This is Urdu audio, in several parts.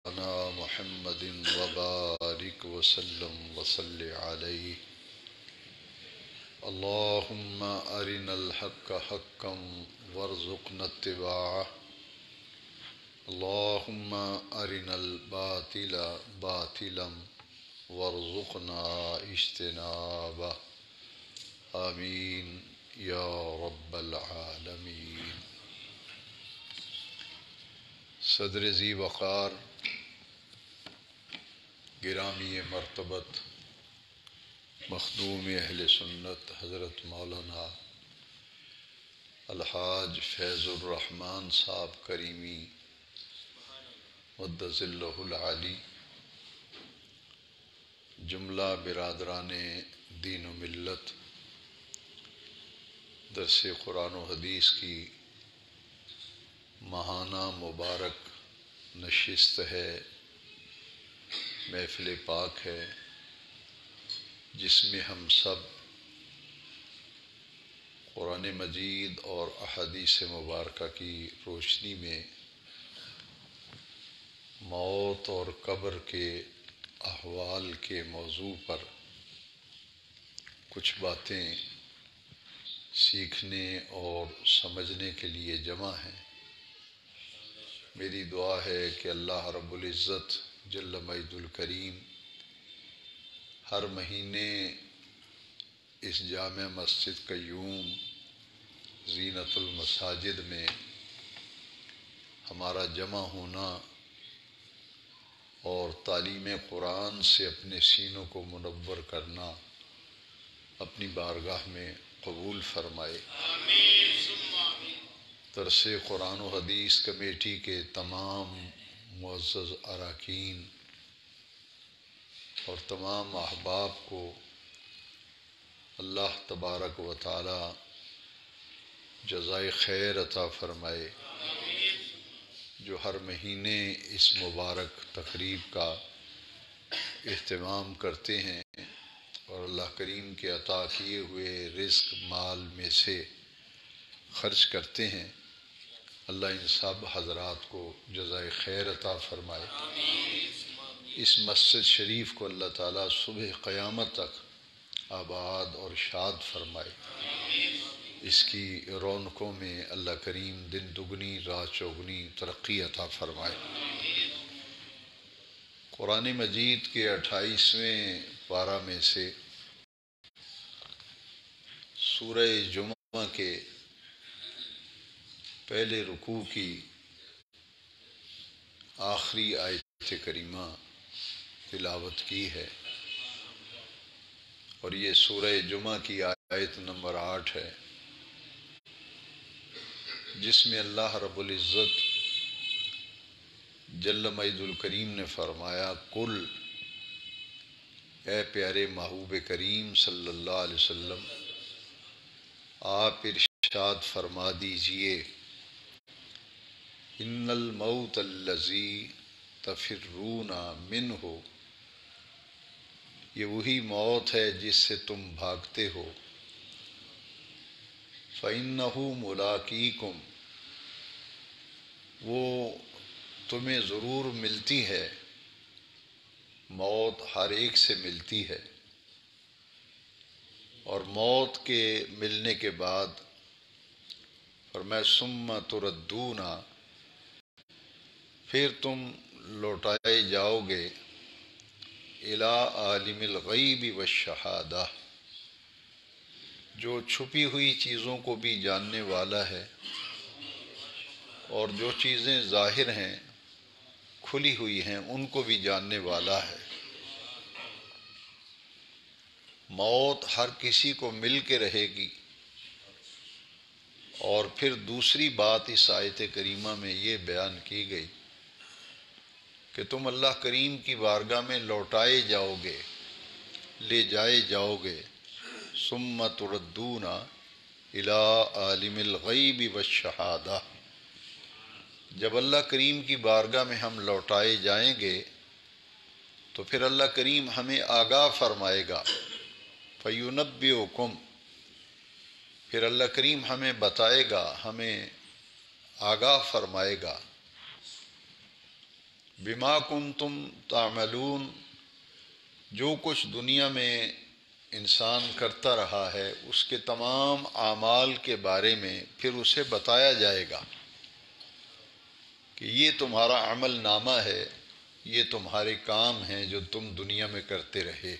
محمد وبارك وسلم وصل عليه اللهم أرنا الحق حقا وارزقنا اتباعه اللهم أرنا الباطل باطلا وارزقنا اجتنابه آمین یا رب العالمین۔ صدر ذی وقار گرامی مرتبت مخدوم اہل سنت حضرت مولانا الحاج فیض الرحمن صاحب کریمی مدظ اللہ العالی، جملہ برادران دین و ملت، درس قرآن و حدیث کی ماہانہ مبارک نشست ہے، محفل پاک ہے، جس میں ہم سب قرآن مجید اور احادیث مبارکہ کی روشنی میں موت اور قبر کے احوال کے موضوع پر کچھ باتیں سیکھنے اور سمجھنے کے لیے جمع ہیں۔ میری دعا ہے کہ اللہ رب العزت جل مجد الکریم ہر مہینے اس جامع مسجد قیوم زینت المساجد میں ہمارا جمع ہونا اور تعلیم قرآن سے اپنے سینوں کو منور کرنا اپنی بارگاہ میں قبول فرمائے۔ درس قرآن و حدیث کمیٹی کے تمام معزز اراکین اور تمام احباب کو اللہ تبارک و تعالی جزائے خیر عطا فرمائے، جو ہر مہینے اس مبارک تقریب کا اہتمام کرتے ہیں اور اللہ کریم کے عطا کیے ہوئے رزق مال میں سے خرچ کرتے ہیں۔ اللہ ان سب حضرات کو جزائے خیر عطا فرمائے۔ اس مسجد شریف کو اللہ تعالیٰ صبح قیامت تک آباد اور شاد فرمائے۔ اس کی رونقوں میں اللہ کریم دن دگنی رات چوگنی ترقی عطا فرمائے۔ قرآن مجید کے 28ویں پارہ میں سے سورہ جمعہ کے پہلے رکوع کی آخری آیت کریمہ تلاوت کی ہے، اور یہ سورہ جمعہ کی آیت نمبر 8 ہے، جس میں اللہ رب العزت جل مجد الکریم نے فرمایا، قل، اے پیارے محبوب کریم صلی اللہ علیہ وسلم، آپ ارشاد فرما دیجئے، ان الموت الذی تفرون منہ، یہ وہی موت ہے جس سے تم بھاگتے ہو، فَإِنَّهُ مُلَاقِيكُمْ، وہ تمہیں ضرور ملتی ہے، موت ہر ایک سے ملتی ہے، اور موت کے ملنے کے بعد فرمایا ثُمَّ تُرَدُّونَ، پھر تم لوٹائے جاؤ گے، اِلَىٰ عَالِمِ الْغَیْبِ وَالشَّہَادَةِ، جو چھپی ہوئی چیزوں کو بھی جاننے والا ہے اور جو چیزیں ظاہر ہیں کھلی ہوئی ہیں ان کو بھی جاننے والا ہے۔ موت ہر کسی کو مل کے رہے گی۔ اور پھر دوسری بات اس آیت کریمہ میں یہ بیان کی گئی کہ تم اللہ کریم کی بارگاہ میں لوٹائے جاؤ گے، لے جائے جاؤ گے، ثم تردون الی عالم الغیب والشہادہ، جب اللہ کریم کی بارگاہ میں ہم لوٹائے جائیں گے تو پھر اللہ کریم ہمیں آگاہ فرمائے گا، فَيُنَبِّئُكُمْ، پھر اللہ کریم ہمیں بتائے گا، ہمیں آگاہ فرمائے گا، بما کنتم تعملون، جو کچھ دنیا میں انسان کرتا رہا ہے اس کے تمام اعمال کے بارے میں پھر اسے بتایا جائے گا کہ یہ تمہارا عمل نامہ ہے، یہ تمہارے کام ہیں جو تم دنیا میں کرتے رہے۔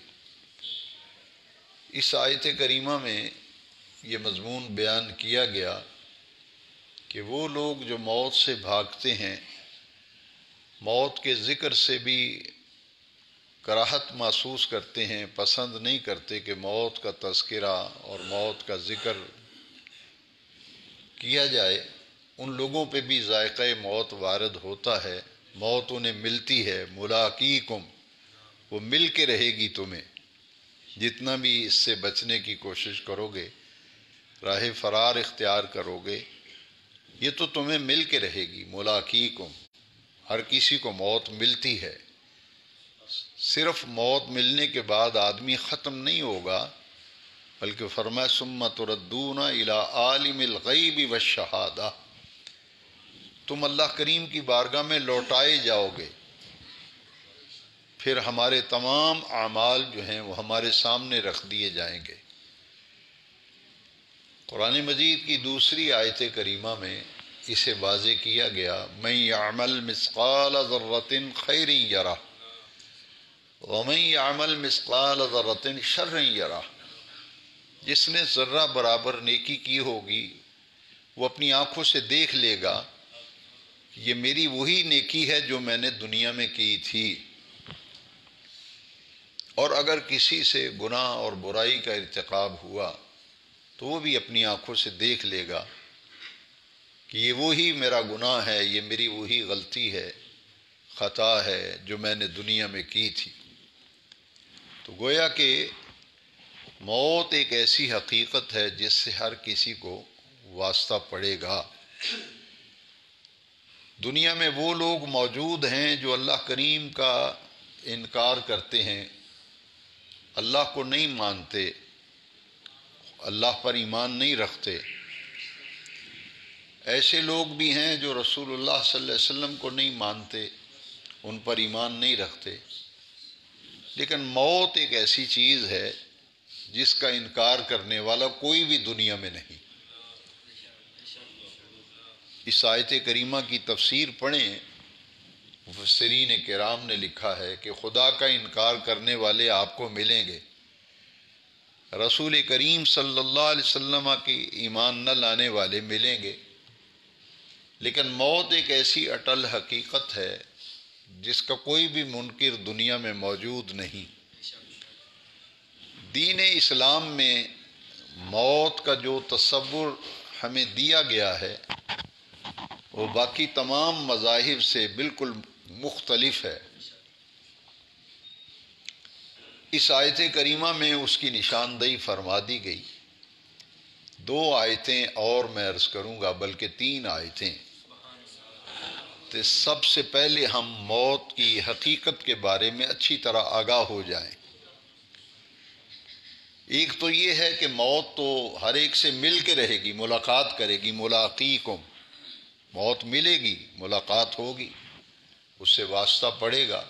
اس آیت کریمہ میں یہ مضمون بیان کیا گیا کہ وہ لوگ جو موت سے بھاگتے ہیں، موت کے ذکر سے بھی کراہت محسوس کرتے ہیں، پسند نہیں کرتے کہ موت کا تذکرہ اور موت کا ذکر کیا جائے، ان لوگوں پہ بھی ذائقہ موت وارد ہوتا ہے، موت انہیں ملتی ہے۔ ملاقیکم، وہ مل کے رہے گی تمہیں، جتنا بھی اس سے بچنے کی کوشش کرو گے، راہ فرار اختیار کرو گے، یہ تو تمہیں مل کے رہے گی۔ ملاقیکم، ہر کسی کو موت ملتی ہے۔ صرف موت ملنے کے بعد آدمی ختم نہیں ہوگا، بلکہ فرمایا ثم تردون الی عالم الغیب والشہادہ، تم اللہ کریم کی بارگاہ میں لوٹائے جاؤ گے، پھر ہمارے تمام اعمال جو ہیں وہ ہمارے سامنے رکھ دیے جائیں گے۔ قرآن مجید کی دوسری آیت کریمہ میں اسے واضح کیا گیا، من یعمل مثقال ذرۃ خیر یرہ ومن یعمل مثقال ذرۃ شر یرہ، جس نے ذرہ برابر نیکی کی ہوگی وہ اپنی آنکھوں سے دیکھ لے گا یہ میری وہی نیکی ہے جو میں نے دنیا میں کی تھی، اور اگر کسی سے گناہ اور برائی کا ارتکاب ہوا تو وہ بھی اپنی آنکھوں سے دیکھ لے گا کہ یہ وہی میرا گناہ ہے، یہ میری وہی غلطی ہے، خطا ہے جو میں نے دنیا میں کی تھی۔ تو گویا کہ موت ایک ایسی حقیقت ہے جس سے ہر کسی کو واسطہ پڑے گا۔ دنیا میں وہ لوگ موجود ہیں جو اللہ کریم کا انکار کرتے ہیں، اللہ کو نہیں مانتے، اللہ پر ایمان نہیں رکھتے۔ ایسے لوگ بھی ہیں جو رسول اللہ صلی اللہ علیہ وسلم کو نہیں مانتے، ان پر ایمان نہیں رکھتے۔ لیکن موت ایک ایسی چیز ہے جس کا انکار کرنے والا کوئی بھی دنیا میں نہیں۔ اس آیت کریمہ کی تفسیر پڑھیں، مفسرین کرام نے لکھا ہے کہ خدا کا انکار کرنے والے آپ کو ملیں گے، رسول کریم صلی اللہ علیہ وسلم کی ایمان نہ لانے والے ملیں گے، لیکن موت ایک ایسی اٹل حقیقت ہے جس کا کوئی بھی منکر دنیا میں موجود نہیں۔ دین اسلام میں موت کا جو تصور ہمیں دیا گیا ہے وہ باقی تمام مذاہب سے بالکل مختلف ہے۔ اس آیت کریمہ میں اس کی نشاندہی فرما دی گئی۔ دو آیتیں اور میں عرض کروں گا، بلکہ تین آیتیں۔ تو سب سے پہلے ہم موت کی حقیقت کے بارے میں اچھی طرح آگاہ ہو جائیں۔ ایک تو یہ ہے کہ موت تو ہر ایک سے مل کے رہے گی، ملاقات کرے گی، ملاقیکم، موت ملے گی، ملاقات ہوگی، اس سے واسطہ پڑے گا۔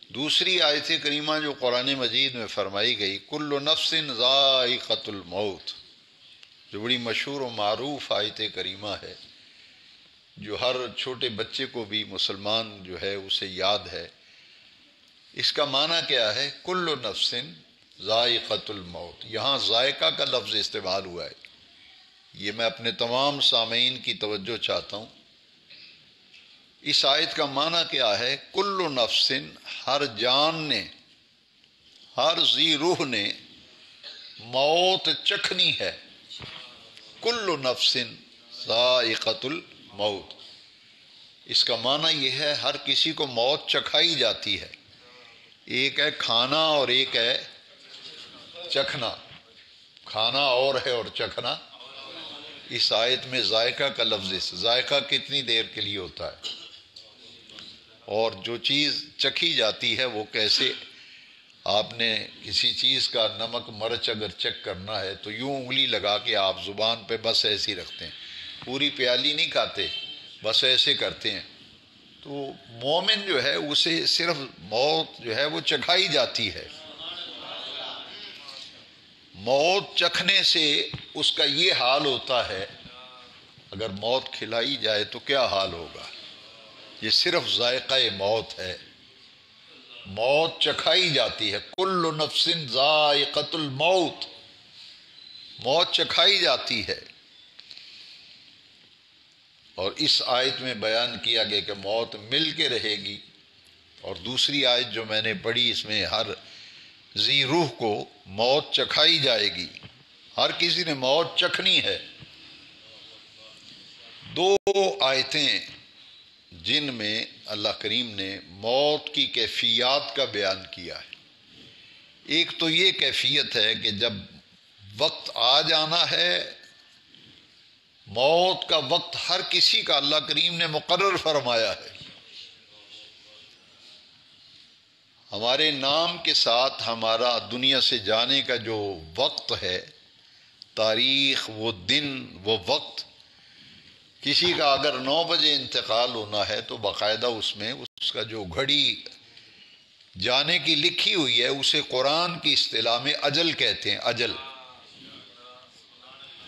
دوسری آیت کریمہ جو قرآن مجید میں فرمائی گئی، کل نفس ذائقۃ الموت، جو بڑی مشہور و معروف آیت کریمہ ہے، جو ہر چھوٹے بچے کو بھی مسلمان جو ہے اسے یاد ہے۔ اس کا معنی کیا ہے؟ کل نفس ذائقۃ الموت، یہاں ذائقہ کا لفظ استعمال ہوا ہے، یہ میں اپنے تمام سامعین کی توجہ چاہتا ہوں۔ اس آیت کا معنی کیا ہے؟ کل نفس، ہر جان نے، ہر ذی روح نے موت چکھنی ہے۔ کل نفس ذائقۃ الموت، اس کا معنی یہ ہے ہر کسی کو موت چکھائی جاتی ہے۔ ایک ہے کھانا اور ایک ہے چکھنا، کھانا اور ہے اور چکھنا۔ اس آیت میں ذائقہ کا لفظ، ذائقہ کتنی دیر کے لیے ہوتا ہے، اور جو چیز چکھی جاتی ہے وہ کیسے؟ آپ نے کسی چیز کا نمک مرچ اگر چیک کرنا ہے تو یوں انگلی لگا کے آپ زبان پہ بس ایسے ہی رکھتے ہیں، پوری پیالی نہیں کھاتے، بس ایسے کرتے ہیں، تو مومن جو ہے اسے صرف موت جو ہے وہ چکھائی جاتی ہے. موت چکھنے سے اس کا یہ حال ہوتا ہے، اگر موت کھلائی جائے تو کیا حال ہوگا. یہ صرف ذائقہ موت ہے، موت چکھائی جاتی ہے. کل نفس ذائقۃ الموت، موت چکھائی جاتی ہے. اور اس آیت میں بیان کیا گیا کہ موت مل کے رہے گی. اور دوسری آیت جو میں نے پڑھی اس میں ہر ذی روح کو موت چکھائی جائے گی، ہر کسی نے موت چکھنی ہے. دو آیتیں جن میں اللہ کریم نے موت کی کیفیات کا بیان کیا ہے. ایک تو یہ کیفیت ہے کہ جب وقت آ جانا ہے، موت کا وقت ہر کسی کا اللہ کریم نے مقرر فرمایا ہے. ہمارے نام کے ساتھ ہمارا دنیا سے جانے کا جو وقت ہے، تاریخ، وہ دن، وہ وقت، کسی کا اگر 9 بجے انتقال ہونا ہے تو باقاعدہ اس میں اس کا جو گھڑی جانے کی لکھی ہوئی ہے اسے قرآن کی اصطلاح میں اجل کہتے ہیں.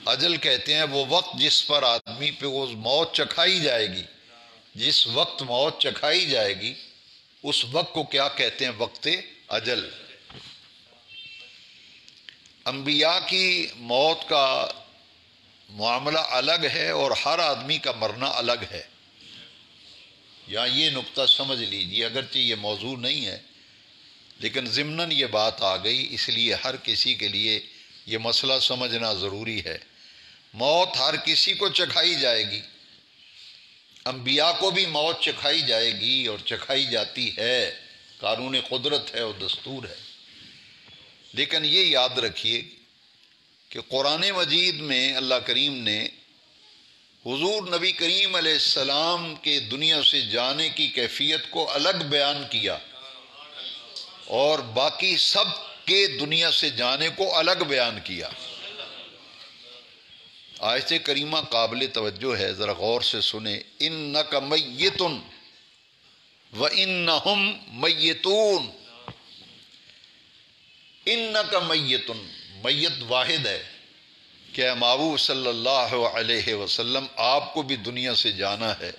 اجل کہتے ہیں وہ وقت جس پر آدمی پہ وہ موت چکھائی جائے گی. جس وقت موت چکھائی جائے گی اس وقت کو کیا کہتے ہیں؟ وقت اجل. انبیاء کی موت کا معاملہ الگ ہے اور ہر آدمی کا مرنا الگ ہے. یہاں یہ نقطہ سمجھ لیجیے، اگرچہ یہ موضوع نہیں ہے لیکن ضمناً یہ بات آ گئی، اس لیے ہر کسی کے لیے یہ مسئلہ سمجھنا ضروری ہے. موت ہر کسی کو چکھائی جائے گی. انبیاء کو بھی موت چکھائی جائے گی اور چکھائی جاتی ہے، قانون قدرت ہے اور دستور ہے. لیکن یہ یاد رکھیے کہ قرآن مجید میں اللہ کریم نے حضور نبی کریم علیہ السلام کے دنیا سے جانے کی کیفیت کو الگ بیان کیا اور باقی سب کے دنیا سے جانے کو الگ بیان کیا. آیت کریمہ قابل توجہ ہے، ذرا غور سے سنیں. انک میت وانہم میتون. انک میت، میت واحد ہے کہ اے محبوب صلی اللہ علیہ وسلم آپ کو بھی دنیا سے جانا ہے،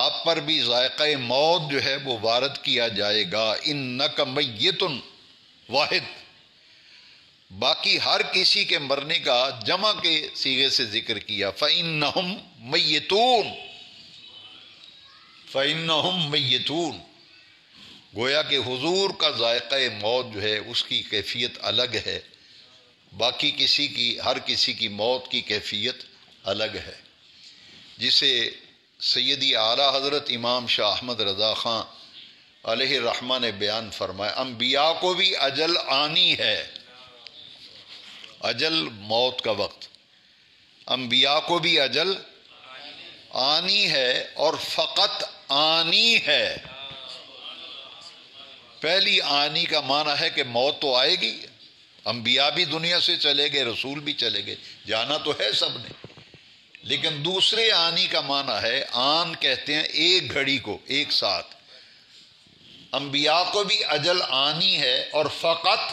آپ پر بھی ذائقہ موت جو ہے وہ وارد کیا جائے گا. انک میت واحد، باقی ہر کسی کے مرنے کا جمع کے صیغے سے ذکر کیا. فإنہم میتون، فإنہم میتون. گویا کہ حضور کا ذائقہ موت جو ہے اس کی کیفیت الگ ہے، باقی کسی کی، ہر کسی کی موت کی کیفیت الگ ہے، جسے سیدی اعلیٰ حضرت امام شاہ احمد رضا خان علیہ الرحمہ نے بیان فرمایا. انبیاء کو بھی اجل آنی ہے. اجل موت کا وقت، انبیاء کو بھی اجل آنی ہے اور فقط آنی ہے. پہلی آنی کا معنی ہے کہ موت تو آئے گی، انبیاء بھی دنیا سے چلے گئے، رسول بھی چلے گئے، جانا تو ہے سب نے. لیکن دوسرے آنی کا معنی ہے، آن کہتے ہیں ایک گھڑی کو، ایک ساتھ. انبیاء کو بھی اجل آنی ہے اور فقط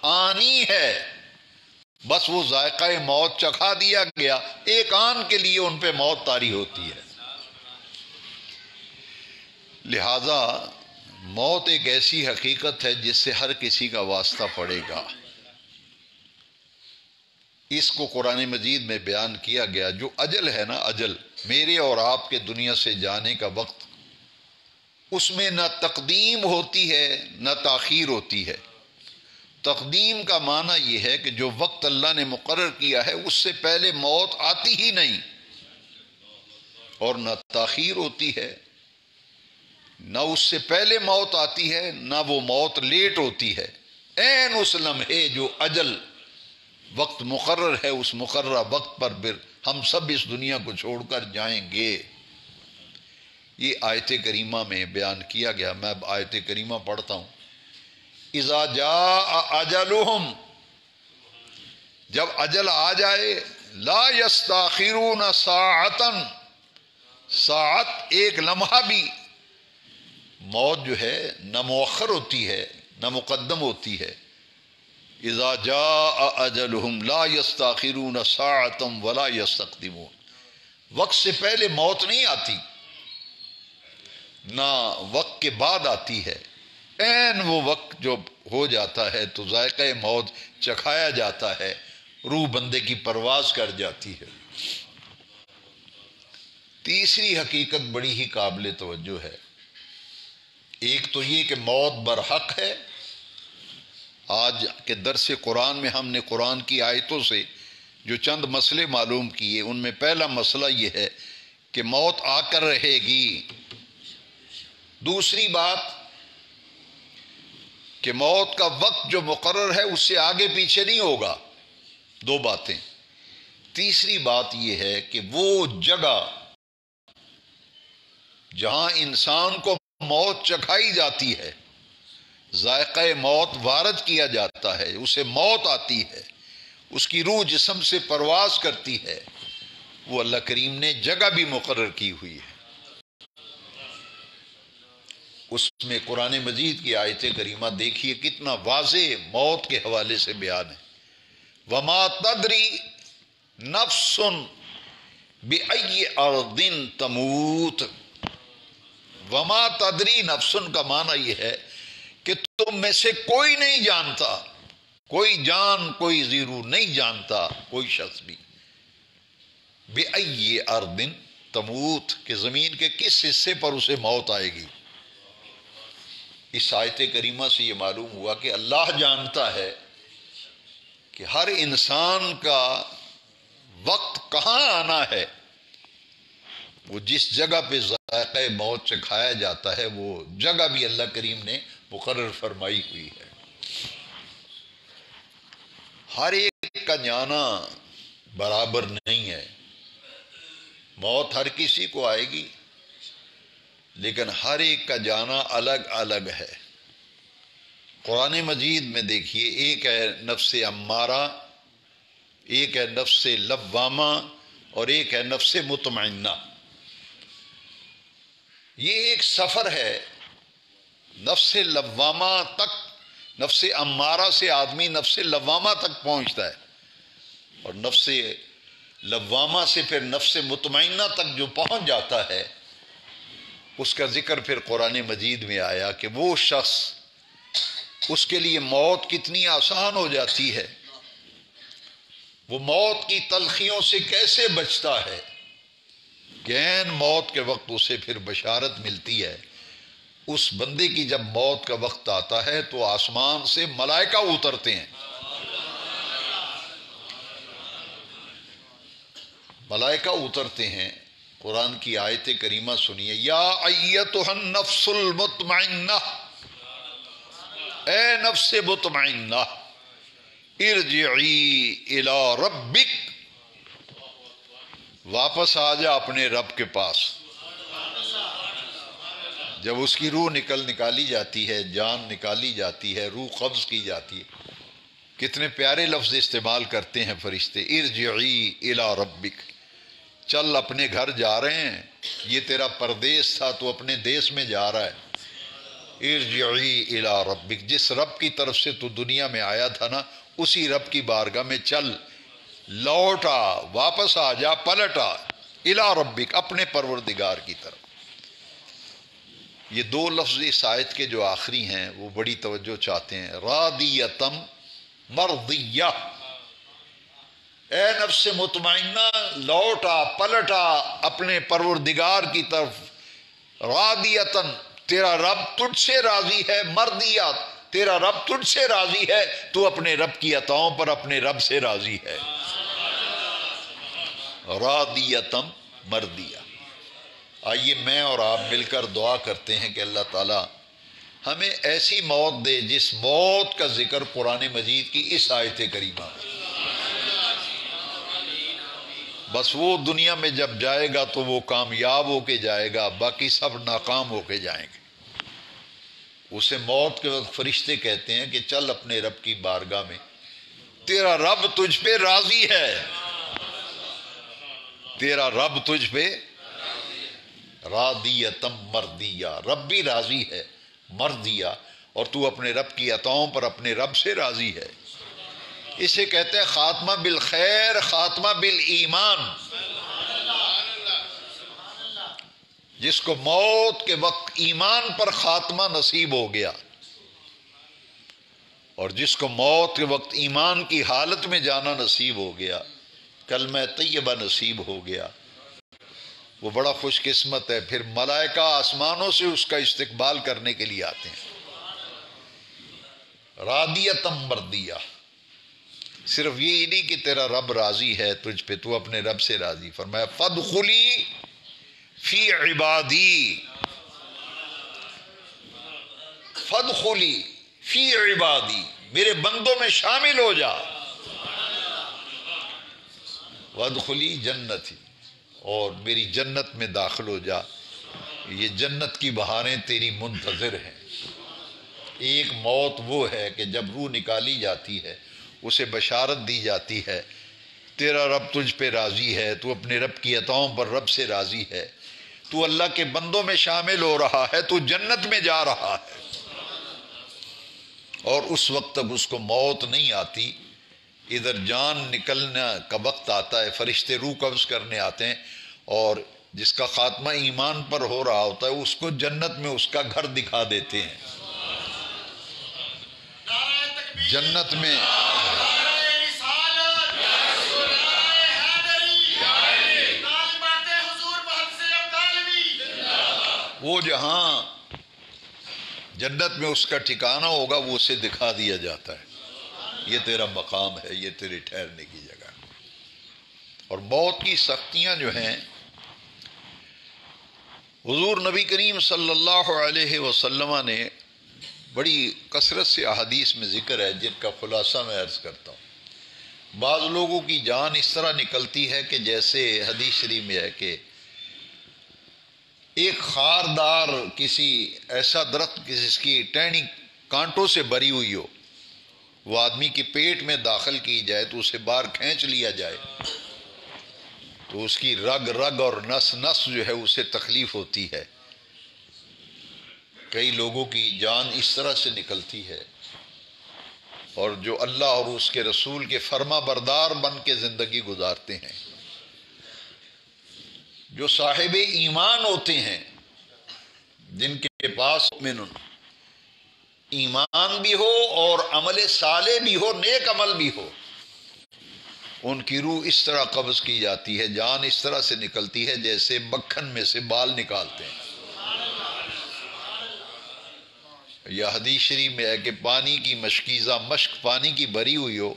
آنی ہے، بس وہ ذائقہ موت چکھا دیا گیا، ایک آن کے لیے ان پہ موت طاری ہوتی ہے. لہذا موت ایک ایسی حقیقت ہے جس سے ہر کسی کا واسطہ پڑے گا. اس کو قرآن مجید میں بیان کیا گیا. جو اجل ہے نا، اجل میرے اور آپ کے دنیا سے جانے کا وقت، اس میں نہ تقدیم ہوتی ہے نہ تاخیر ہوتی ہے. تقدیم کا معنی یہ ہے کہ جو وقت اللہ نے مقرر کیا ہے اس سے پہلے موت آتی ہی نہیں، اور نہ تاخیر ہوتی ہے، نہ اس سے پہلے موت آتی ہے نہ وہ موت لیٹ ہوتی ہے. عین اس لمحے جو اجل وقت مقرر ہے، اس مقررہ وقت پر پھر ہم سب اس دنیا کو چھوڑ کر جائیں گے. یہ آیت کریمہ میں بیان کیا گیا. میں اب آیت کریمہ پڑھتا ہوں. اذا جاء اجلہم، جب اجل آ جائے، لا یستاخرون ساعتا، ساعت ایک لمحہ بھی موت جو ہے نہ مؤخر ہوتی ہے نہ مقدم ہوتی ہے. اذا جاء اجلہم لا یستاخرون ساعۃ ولا یستقدمون. وقت سے پہلے موت نہیں آتی نہ وقت کے بعد آتی ہے. عین وہ وقت جو ہو جاتا ہے تو ذائقہ موت چکھایا جاتا ہے, روح بندے کی پرواز کر جاتی ہے. تیسری حقیقت بڑی ہی قابل توجہ ہے. ایک تو یہ کہ موت برحق ہے. آج کے درس قرآن میں ہم نے قرآن کی آیتوں سے جو چند مسئلے معلوم کیے, ان میں پہلا مسئلہ یہ ہے کہ موت آ کر رہے گی. دوسری بات کہ موت کا وقت جو مقرر ہے اس سے آگے پیچھے نہیں ہوگا. دو باتیں. تیسری بات یہ ہے کہ وہ جگہ جہاں انسان کو موت چکھائی جاتی ہے, ذائقہ موت وارد کیا جاتا ہے, اسے موت آتی ہے, اس کی روح جسم سے پرواز کرتی ہے, وہ اللہ کریم نے جگہ بھی مقرر کی ہوئی ہے. اس میں قرآن مجید کی آیت کریمہ دیکھیے کتنا واضح موت کے حوالے سے بیان ہے. وما تدری نفس بأی ارض تموت. وما تدری نفسن کا معنی یہ ہے کہ تم میں سے کوئی نہیں جانتا, کوئی جان کوئی زیرو نہیں جانتا, کوئی شخص بھی, بأی ارض تموت, کہ زمین کے کس حصے پر اسے موت آئے گی. اس آیت کریمہ سے یہ معلوم ہوا کہ اللہ جانتا ہے کہ ہر انسان کا وقت کہاں آنا ہے. وہ جس جگہ پہ ذائقہ موت چکھایا جاتا ہے وہ جگہ بھی اللہ کریم نے مقرر فرمائی ہوئی ہے. ہر ایک کا جانا برابر نہیں ہے. موت ہر کسی کو آئے گی لیکن ہر ایک کا جانا الگ الگ ہے. قرآن مجید میں دیکھیے, ایک ہے نفس امارہ, ایک ہے نفس لوامہ, اور ایک ہے نفس مطمئنہ. یہ ایک سفر ہے. نفس لوامہ تک, نفس امارہ سے آدمی نفس لوامہ تک پہنچتا ہے, اور نفس لوامہ سے پھر نفس مطمئنہ تک جو پہنچ جاتا ہے اس کا ذکر پھر قرآن مجید میں آیا کہ وہ شخص, اس کے لیے موت کتنی آسان ہو جاتی ہے, وہ موت کی تلخیوں سے کیسے بچتا ہے. عین موت کے وقت اسے پھر بشارت ملتی ہے. اس بندے کی جب موت کا وقت آتا ہے تو آسمان سے ملائکہ اترتے ہیں. ملائکہ اترتے ہیں. قرآن کی آیت کریمہ سنیے, یا ایتھا النفس المطمئنہ, اے نفس مطمئنہ, ارجعی الی ربک, واپس آ جا اپنے رب کے پاس. جب اس کی روح نکالی جاتی ہے, جان نکالی جاتی ہے, روح قبض کی جاتی ہے, کتنے پیارے لفظ استعمال کرتے ہیں فرشتے, ارجعی الی ربک, چل اپنے گھر جا رہے ہیں. یہ تیرا پردیس تھا, تو اپنے دیس میں جا رہا ہے. ارجعی الی ربک, جس رب کی طرف سے تو دنیا میں آیا تھا نا, اسی رب کی بارگاہ میں چل, لوٹا, واپس آ جا, پلٹا, الی ربک, اپنے پروردگار کی طرف. یہ دو لفظ اس آیت کے جو آخری ہیں وہ بڑی توجہ چاہتے ہیں. راضیتم مرضیہ, اے نفس مطمئنہ لوٹا پلٹا اپنے پروردگار کی طرف. راضیتن, تیرا رب تجھ سے راضی ہے. مرضیہ, تیرا رب تجھ سے راضی ہے, تو اپنے رب کی عطاؤں پر اپنے رب سے راضی ہے. راضیتم مرضیہ. آئیے میں اور آپ مل کر دعا کرتے ہیں کہ اللہ تعالی ہمیں ایسی موت دے جس موت کا ذکر قرآن مجید کی اس آیت کریمہ میں. بس وہ دنیا میں جب جائے گا تو وہ کامیاب ہو کے جائے گا, باقی سب ناکام ہو کے جائیں گے. اسے موت کے وقت فرشتے کہتے ہیں کہ چل اپنے رب کی بارگاہ میں, تیرا رب تجھ پہ راضی ہے, تیرا رب تجھ پہ. راضیۃ مرضیہ، رب بھی راضی ہے، مرضیہ، اور تو اپنے رب کی عطاؤں پر اپنے رب سے راضی ہے۔ اسے کہتے ہیں خاتمہ بالخیر، خاتمہ بالایمان۔ جس کو موت کے وقت ایمان پر خاتمہ نصیب ہو گیا، اور جس کو موت کے وقت ایمان کی حالت میں جانا نصیب ہو گیا، کلمہ طیبہ نصیب ہو گیا، وہ بڑا خوش قسمت ہے۔ پھر ملائکہ آسمانوں سے اس کا استقبال کرنے کے لیے آتے ہیں۔ راضیۃ مرضیہ، صرف یہ نہیں کہ تیرا رب راضی ہے تجھ پہ، تو اپنے رب سے راضی۔ فرمایا فادخلی فی عبادی، فادخلی فی عبادی، میرے بندوں میں شامل ہو جا، وادخلی جنتی، اور میری جنت میں داخل ہو جا۔ یہ جنت کی بہاریں تیری منتظر ہیں۔ ایک موت وہ ہے کہ جب روح نکالی جاتی ہے اسے بشارت دی جاتی ہے تیرا رب تجھ پہ راضی ہے، تو اپنے رب کی عطاؤں پر رب سے راضی ہے، تو اللہ کے بندوں میں شامل ہو رہا ہے، تو جنت میں جا رہا ہے۔ اور اس وقت تک اس کو موت نہیں آتی، ادھر جان نکلنے کا وقت آتا ہے، فرشتے روح قبض کرنے آتے ہیں، اور جس کا خاتمہ ایمان پر ہو رہا ہوتا ہے اس کو جنت میں اس کا گھر دکھا دیتے ہیں۔ جنت میں وہ جہاں جنت میں اس کا ٹھکانہ ہوگا وہ اسے دکھا دیا جاتا ہے، یہ تیرا مقام ہے، یہ تیرے ٹھہرنے کی جگہ۔ اور موت کی سختیاں جو ہیں، حضور نبی کریم صلی اللہ علیہ وسلم نے بڑی کثرت سے احادیث میں ذکر ہے، جن کا خلاصہ میں عرض کرتا ہوں۔ بعض لوگوں کی جان اس طرح نکلتی ہے کہ جیسے حدیث شریف میں ہے کہ ایک خاردار کسی ایسا درخت جس کی ٹہنی کانٹوں سے بھری ہوئی ہو، وہ آدمی کے پیٹ میں داخل کی جائے تو اسے باہر کھینچ لیا جائے تو اس کی رگ رگ اور نس نس جو ہے اسے تکلیف ہوتی ہے۔ کئی لوگوں کی جان اس طرح سے نکلتی ہے، اور جو اللہ اور اس کے رسول کے فرما بردار بن کے زندگی گزارتے ہیں، جو صاحب ایمان ہوتے ہیں، جن کے پاس ایمان بھی ہو اور عمل صالح بھی ہو، نیک عمل بھی ہو، ان کی روح اس طرح قبض کی جاتی ہے، جان اس طرح سے نکلتی ہے جیسے مکھن میں سے بال نکالتے ہیں۔ یا حدیث شریف میں ہے کہ پانی کی مشکیزہ، مشک پانی کی بھری ہوئی ہو،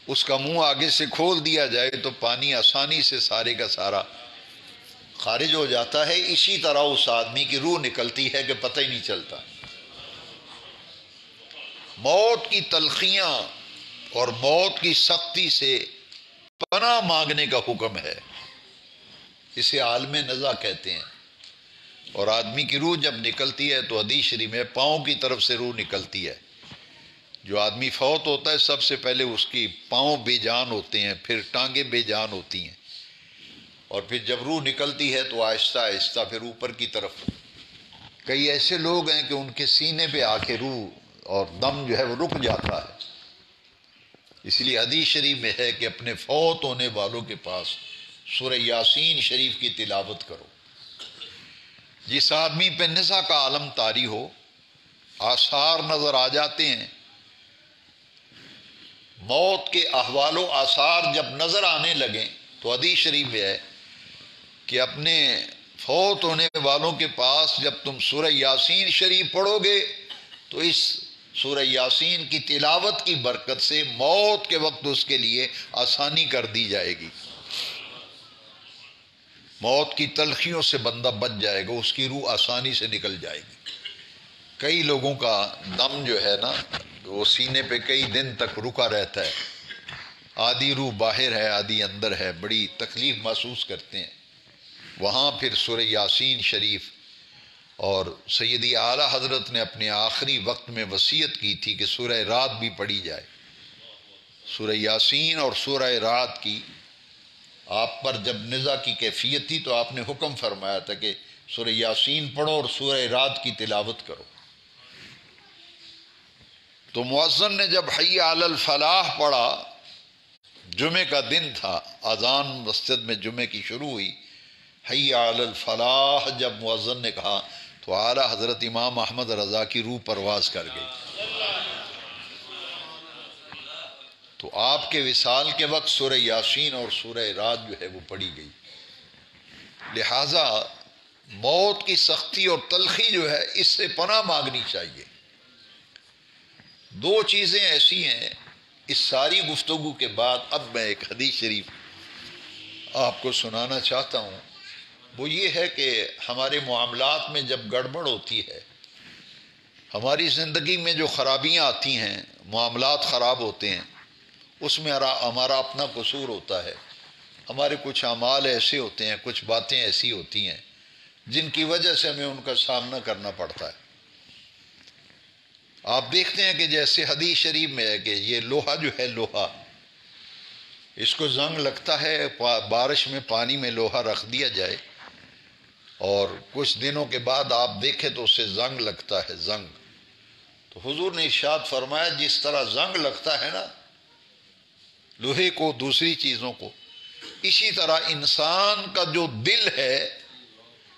اس کا منہ آگے سے کھول دیا جائے تو پانی آسانی سے سارے کا سارا خارج ہو جاتا ہے۔ اسی طرح اس آدمی کی روح نکلتی ہے کہ پتہ ہی نہیں چلتا۔ موت کی تلخیاں اور موت کی سختی سے پناہ مانگنے کا حکم ہے، اسے عالم نزع کہتے ہیں۔ اور آدمی کی روح جب نکلتی ہے تو حدیث شریف میں پاؤں کی طرف سے روح نکلتی ہے۔ جو آدمی فوت ہوتا ہے سب سے پہلے اس کی پاؤں بے جان ہوتے ہیں، پھر ٹانگیں بے جان ہوتی ہیں، اور پھر جب روح نکلتی ہے تو آہستہ آہستہ پھر اوپر کی طرف۔ کئی ایسے لوگ ہیں کہ ان کے سینے پہ آ کے روح اور دم جو ہے وہ رک جاتا ہے۔ اس لیے حدیث شریف میں ہے کہ اپنے فوت ہونے والوں کے پاس سورہ یاسین شریف کی تلاوت کرو۔ جس آدمی پہ نزع کا عالم طاری ہو، آثار نظر آ جاتے ہیں، موت کے احوال و آثار جب نظر آنے لگیں تو حدیث شریف میں ہے کہ اپنے فوت ہونے والوں کے پاس جب تم سورہ یاسین شریف پڑھو گے تو اس سورہ یاسین کی تلاوت کی برکت سے موت کے وقت اس کے لیے آسانی کر دی جائے گی۔ موت کی تلخیوں سے بندہ بچ جائے گا، اس کی روح آسانی سے نکل جائے گی۔ کئی لوگوں کا دم جو ہے نا وہ سینے پہ کئی دن تک رکا رہتا ہے، آدھی روح باہر ہے آدھی اندر ہے، بڑی تکلیف محسوس کرتے ہیں۔ وہاں پھر سورہ یاسین شریف، اور سیدی اعلیٰ حضرت نے اپنے آخری وقت میں وصیت کی تھی کہ سورہ رعد بھی پڑھی جائے۔ سورہ یاسین اور سورہ رعد کی آپ پر جب نزع کی کیفیت تھی تو آپ نے حکم فرمایا تھا کہ سورہ یاسین پڑھو اور سورہ رعد کی تلاوت کرو۔ تو مؤذن نے جب حی علی الفلاح پڑھا، جمعے کا دن تھا، اذان مسجد میں جمعے کی شروع ہوئی، حی علی الفلاح جب مؤذن نے کہا تو اعلیٰ حضرت امام احمد رضا کی روح پرواز کر گئی۔ تو آپ کے وصال کے وقت سورہ یاسین اور سورہ رعد جو ہے وہ پڑھی گئی۔ لہٰذا موت کی سختی اور تلخی جو ہے اس سے پناہ مانگنی چاہیے۔ دو چیزیں ایسی ہیں اس ساری گفتگو کے بعد، اب میں ایک حدیث شریف آپ کو سنانا چاہتا ہوں۔ وہ یہ ہے کہ ہمارے معاملات میں جب گڑبڑ ہوتی ہے، ہماری زندگی میں جو خرابیاں آتی ہیں، معاملات خراب ہوتے ہیں، اس میں ہمارا اپنا قصور ہوتا ہے۔ ہمارے کچھ اعمال ایسے ہوتے ہیں، کچھ باتیں ایسی ہوتی ہیں جن کی وجہ سے ہمیں ان کا سامنا کرنا پڑتا ہے۔ آپ دیکھتے ہیں کہ جیسے حدیث شریف میں ہے کہ یہ لوہا جو ہے، لوہا اس کو زنگ لگتا ہے، بارش میں پانی میں لوہا رکھ دیا جائے اور کچھ دنوں کے بعد آپ دیکھیں تو اسے زنگ لگتا ہے، زنگ۔ تو حضور نے ارشاد فرمایا جس طرح زنگ لگتا ہے نا لوہے کو، دوسری چیزوں کو، اسی طرح انسان کا جو دل ہے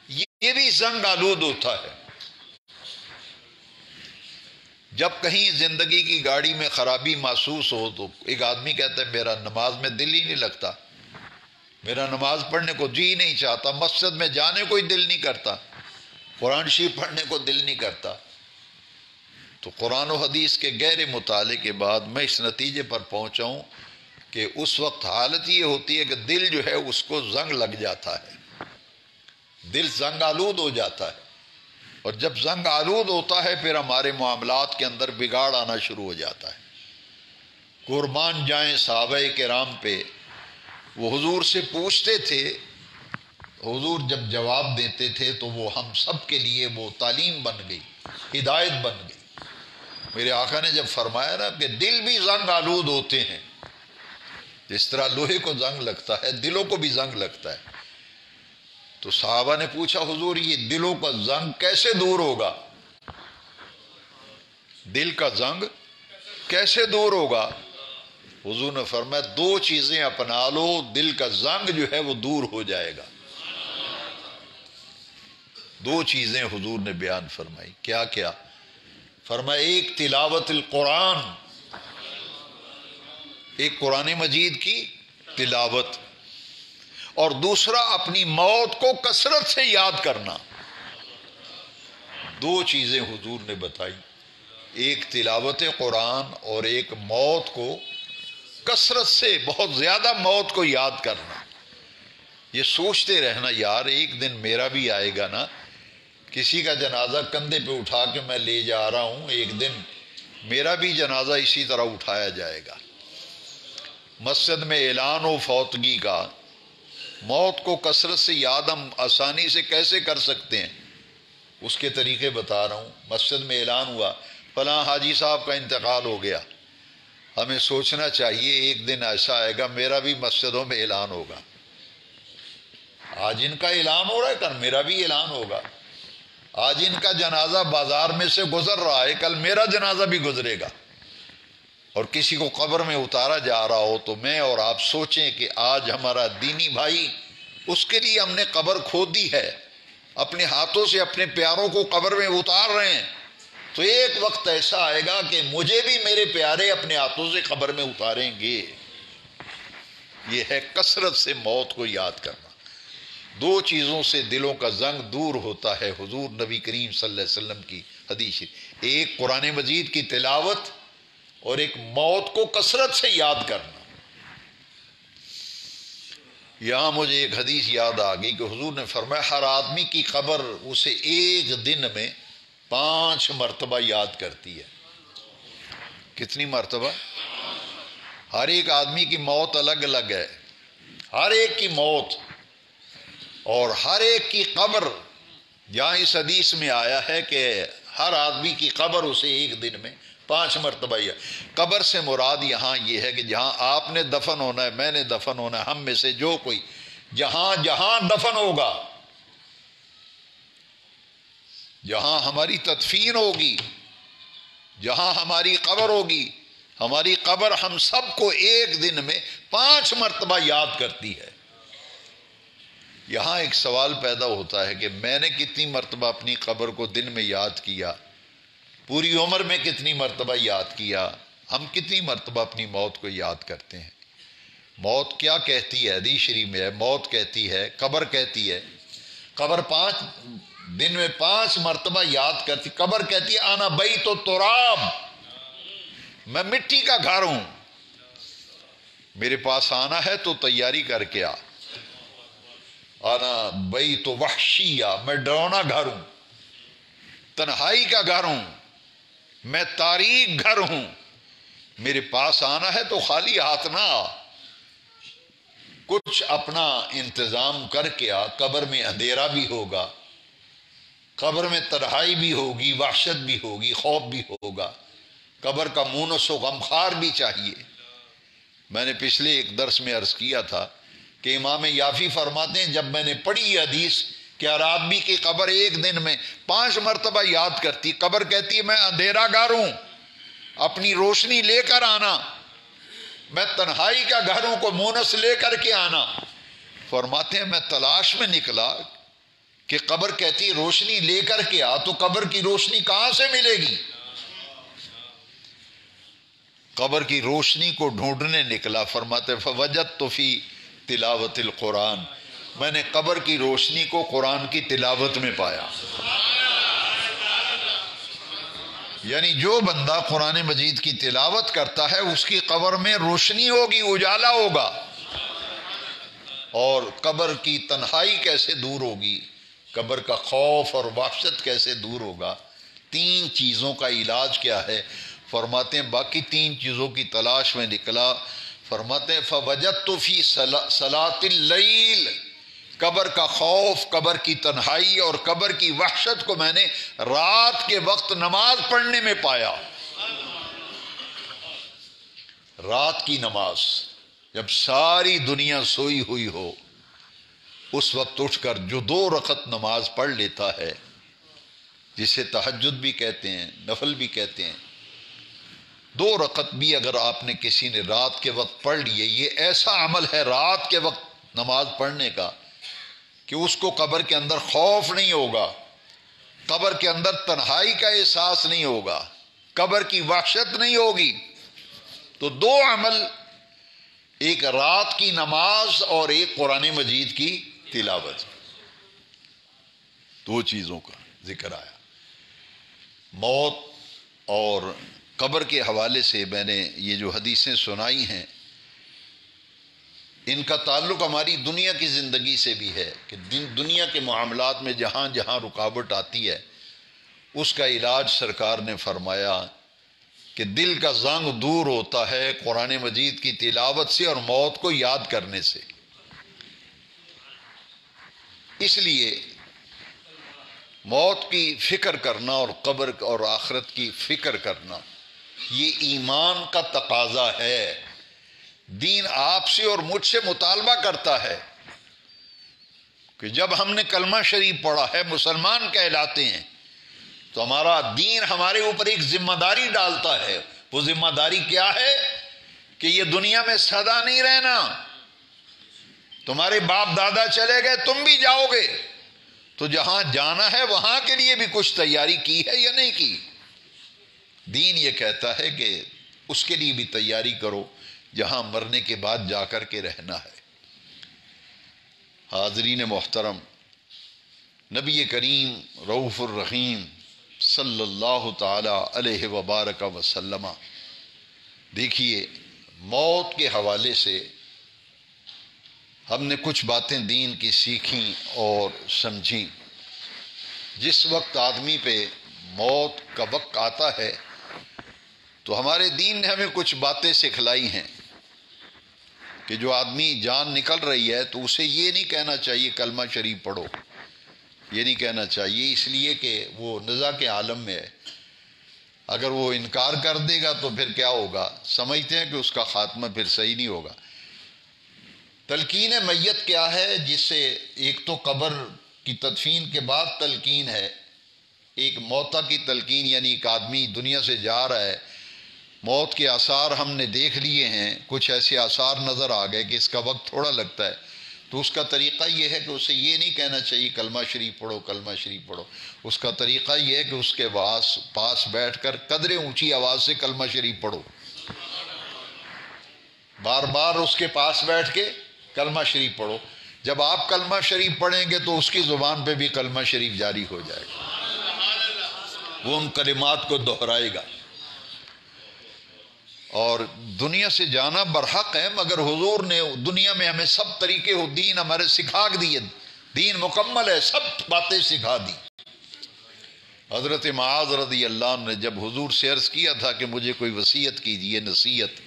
یہ بھی زنگ آلود ہوتا ہے۔ جب کہیں زندگی کی گاڑی میں خرابی محسوس ہو تو ایک آدمی کہتا ہے میرا نماز میں دل ہی نہیں لگتا، میرا نماز پڑھنے کو جی نہیں چاہتا، مسجد میں جانے کو ہی دل نہیں کرتا، قرآن شریف پڑھنے کو دل نہیں کرتا۔ تو قرآن و حدیث کے گہرے مطالعے کے بعد میں اس نتیجے پر پہنچا ہوں کہ اس وقت حالت یہ ہوتی ہے کہ دل جو ہے اس کو زنگ لگ جاتا ہے، دل زنگ آلود ہو جاتا ہے، اور جب زنگ آلود ہوتا ہے پھر ہمارے معاملات کے اندر بگاڑ آنا شروع ہو جاتا ہے۔ قربان جائیں صحابہ کرام پہ، وہ حضور سے پوچھتے تھے، حضور جب جواب دیتے تھے تو وہ ہم سب کے لیے وہ تعلیم بن گئی، ہدایت بن گئی۔ میرے آقا نے جب فرمایا نا کہ دل بھی زنگ آلود ہوتے ہیں، جس طرح لوہے کو زنگ لگتا ہے دلوں کو بھی زنگ لگتا ہے، تو صحابہ نے پوچھا حضور یہ دلوں کا زنگ کیسے دور ہوگا؟ دل کا زنگ کیسے دور ہوگا؟ حضور نے فرمایا دو چیزیں اپنا لو، دل کا زنگ جو ہے وہ دور ہو جائے گا۔ دو چیزیں حضور نے بیان فرمائی، کیا کیا؟ فرمایا ایک تلاوت القرآن، ایک قرآن مجید کی تلاوت، اور دوسرا اپنی موت کو کثرت سے یاد کرنا۔ دو چیزیں حضور نے بتائی، ایک تلاوت قرآن اور ایک موت کو کثرت سے، بہت زیادہ موت کو یاد کرنا۔ یہ سوچتے رہنا یار ایک دن میرا بھی آئے گا نا، کسی کا جنازہ کندھے پہ اٹھا کے میں لے جا رہا ہوں، ایک دن میرا بھی جنازہ اسی طرح اٹھایا جائے گا۔ مسجد میں اعلان ہو فوتگی کا، موت کو کثرت سے یاد ہم آسانی سے کیسے کر سکتے ہیں؟ اس کے طریقے بتا رہا ہوں۔ مسجد میں اعلان ہوا فلاں حاجی صاحب کا انتقال ہو گیا، ہمیں سوچنا چاہیے ایک دن ایسا آئے گا میرا بھی مسجدوں میں اعلان ہوگا۔ آج ان کا اعلان ہو رہا ہے، کل میرا بھی اعلان ہوگا۔ آج ان کا جنازہ بازار میں سے گزر رہا ہے، کل میرا جنازہ بھی گزرے گا۔ اور کسی کو قبر میں اتارا جا رہا ہو تو میں اور آپ سوچیں کہ آج ہمارا دینی بھائی، اس کے لیے ہم نے قبر کھودی ہے، اپنے ہاتھوں سے اپنے پیاروں کو قبر میں اتار رہے ہیں، تو ایک وقت ایسا آئے گا کہ مجھے بھی میرے پیارے اپنے ہاتھوں سے قبر میں اتاریں گے۔ یہ ہے کثرت سے موت کو یاد کرنا۔ دو چیزوں سے دلوں کا زنگ دور ہوتا ہے، حضور نبی کریم صلی اللہ علیہ وسلم کی حدیث، ایک قرآن مجید کی تلاوت اور ایک موت کو کثرت سے یاد کرنا۔ یہاں مجھے ایک حدیث یاد آ گئی کہ حضور نے فرمایا ہر آدمی کی قبر اسے ایک دن میں 5 مرتبہ یاد کرتی ہے۔ کتنی مرتبہ؟ ہر ایک آدمی کی موت الگ الگ ہے، ہر ایک کی موت اور ہر ایک کی قبر، جہاں اس حدیث میں آیا ہے کہ ہر آدمی کی قبر اسے ایک دن میں 5 مرتبہ ہے۔ قبر سے مراد یہاں یہ ہے کہ جہاں آپ نے دفن ہونا ہے، میں نے دفن ہونا ہے، ہم میں سے جو کوئی جہاں جہاں دفن ہوگا، جہاں ہماری تدفین ہوگی، جہاں ہماری قبر ہوگی، ہماری قبر ہم سب کو ایک دن میں 5 مرتبہ یاد کرتی ہے۔ یہاں ایک سوال پیدا ہوتا ہے کہ میں نے کتنی مرتبہ اپنی قبر کو دن میں یاد کیا، پوری عمر میں کتنی مرتبہ یاد کیا، ہم کتنی مرتبہ اپنی موت کو یاد کرتے ہیں؟ موت کیا کہتی ہے؟ حدیث شریف میں ہے، موت کہتی ہے، قبر کہتی ہے، قبر 5 دن میں 5 مرتبہ یاد کرتی، قبر کہتی ہے آنا بیت التراب، میں مٹی کا گھر ہوں، میرے پاس آنا ہے تو تیاری کر کے آ۔ آنا بیت وحشیہ، میں ڈرونا گھر ہوں، تنہائی کا گھر ہوں، میں تاریک گھر ہوں، میرے پاس آنا ہے تو خالی ہاتھ نہ آ، کچھ اپنا انتظام کر کے آ۔ قبر میں اندھیرا بھی ہوگا، قبر میں تنہائی بھی ہوگی، وحشت بھی ہوگی، خوف بھی ہوگا، قبر کا مونس و غمخوار بھی چاہیے۔ میں نے پچھلے ایک درس میں عرض کیا تھا کہ امام یافی فرماتے ہیں جب میں نے پڑھی یہ حدیث کہ ہر آدمی کی قبر ایک دن میں 5 مرتبہ یاد کرتی، قبر کہتی ہے میں اندھیرا گھر ہوں، اپنی روشنی لے کر آنا، میں تنہائی کا گھر ہوں، کو مونس لے کر کے آنا۔ فرماتے ہیں میں تلاش میں نکلا کہ قبر کہتی روشنی لے کر کے آ، تو قبر کی روشنی کہاں سے ملے گی؟ قبر کی روشنی کو ڈھونڈنے نکلا۔ فرماتے فوجدت فی تلاوت القرآن، میں نے قبر کی روشنی کو قرآن کی تلاوت میں پایا۔ یعنی جو بندہ قرآن مجید کی تلاوت کرتا ہے اس کی قبر میں روشنی ہوگی، اجالا ہوگا۔ اور قبر کی تنہائی کیسے دور ہوگی، قبر کا خوف اور وحشت کیسے دور ہوگا؟ 3 چیزوں کا علاج کیا ہے؟ فرماتے ہیں باقی 3 چیزوں کی تلاش میں نکلا۔ فرماتے ہیں فوجدت فی صلاۃ اللیل، قبر کا خوف، قبر کی تنہائی اور قبر کی وحشت کو میں نے رات کے وقت نماز پڑھنے میں پایا۔ رات کی نماز، جب ساری دنیا سوئی ہوئی ہو اس وقت اٹھ کر جو 2 رکعت نماز پڑھ لیتا ہے، جسے تہجد بھی کہتے ہیں، نفل بھی کہتے ہیں، 2 رکعت بھی اگر آپ نے کسی نے رات کے وقت پڑھ لیے، یہ ایسا عمل ہے رات کے وقت نماز پڑھنے کا کہ اس کو قبر کے اندر خوف نہیں ہوگا، قبر کے اندر تنہائی کا احساس نہیں ہوگا، قبر کی وحشت نہیں ہوگی۔ تو 2 عمل، ایک رات کی نماز اور ایک قرآن مجید کی تلاوت، 2 چیزوں کا ذکر آیا۔ موت اور قبر کے حوالے سے میں نے یہ جو حدیثیں سنائی ہیں ان کا تعلق ہماری دنیا کی زندگی سے بھی ہے کہ دنیا کے معاملات میں جہاں جہاں رکاوٹ آتی ہے اس کا علاج سرکار نے فرمایا کہ دل کا زنگ دور ہوتا ہے قرآن مجید کی تلاوت سے اور موت کو یاد کرنے سے۔ اس لیے موت کی فکر کرنا اور قبر اور آخرت کی فکر کرنا یہ ایمان کا تقاضا ہے۔ دین آپ سے اور مجھ سے مطالبہ کرتا ہے کہ جب ہم نے کلمہ شریف پڑھا ہے، مسلمان کہلاتے ہیں، تو ہمارا دین ہمارے اوپر ایک ذمہ داری ڈالتا ہے۔ وہ ذمہ داری کیا ہے کہ یہ دنیا میں سدا نہیں رہنا، تمہارے باپ دادا چلے گئے تم بھی جاؤ گے، تو جہاں جانا ہے وہاں کے لیے بھی کچھ تیاری کی ہے یا نہیں کی؟ دین یہ کہتا ہے کہ اس کے لیے بھی تیاری کرو جہاں مرنے کے بعد جا کر کے رہنا ہے۔ حاضرین محترم، نبی کریم رؤوف الرحیم صلی اللہ تعالی علیہ وبارک وسلم، دیکھیے موت کے حوالے سے ہم نے کچھ باتیں دین کی سیکھیں اور سمجھیں۔ جس وقت آدمی پہ موت کا وقت آتا ہے تو ہمارے دین نے ہمیں کچھ باتیں سکھلائی ہیں کہ جو آدمی جان نکل رہی ہے تو اسے یہ نہیں کہنا چاہیے کلمہ شریف پڑھو، یہ نہیں کہنا چاہیے، اس لیے کہ وہ نزا کے عالم میں ہے۔ اگر وہ انکار کر دے گا تو پھر کیا ہوگا؟ سمجھتے ہیں کہ اس کا خاتمہ پھر صحیح نہیں ہوگا۔ تلقین میت کیا ہے؟ جس سے ایک تو قبر کی تدفین کے بعد تلقین ہے ایک موتا کی تلقین، یعنی ایک آدمی دنیا سے جا رہا ہے، موت کے آثار ہم نے دیکھ لیے ہیں، کچھ ایسے آثار نظر آ گئے کہ اس کا وقت تھوڑا لگتا ہے، تو اس کا طریقہ یہ ہے کہ اسے یہ نہیں کہنا چاہیے کلمہ شریف پڑھو کلمہ شریف پڑھو، اس کا طریقہ یہ ہے کہ اس کے پاس بیٹھ کر قدرے اونچی آواز سے کلمہ شریف پڑھو، بار بار اس کے پاس بیٹھ کے کلمہ شریف پڑھو. جب آپ کلمہ شریف پڑھیں گے تو اس کی زبان پہ بھی کلمہ شریف جاری ہو جائے گا، وہ ان کلمات کو دہرائے گا. اور دنیا سے جانا برحق ہے، مگر حضور نے دنیا میں ہمیں سب طریقے دین ہمارے سکھا دیے، دین مکمل ہے، سب باتیں سکھا دی. حضرت معاذ رضی اللہ عنہ نے جب حضور سے عرض کیا تھا کہ مجھے کوئی وصیت کیجیے، نصیحت،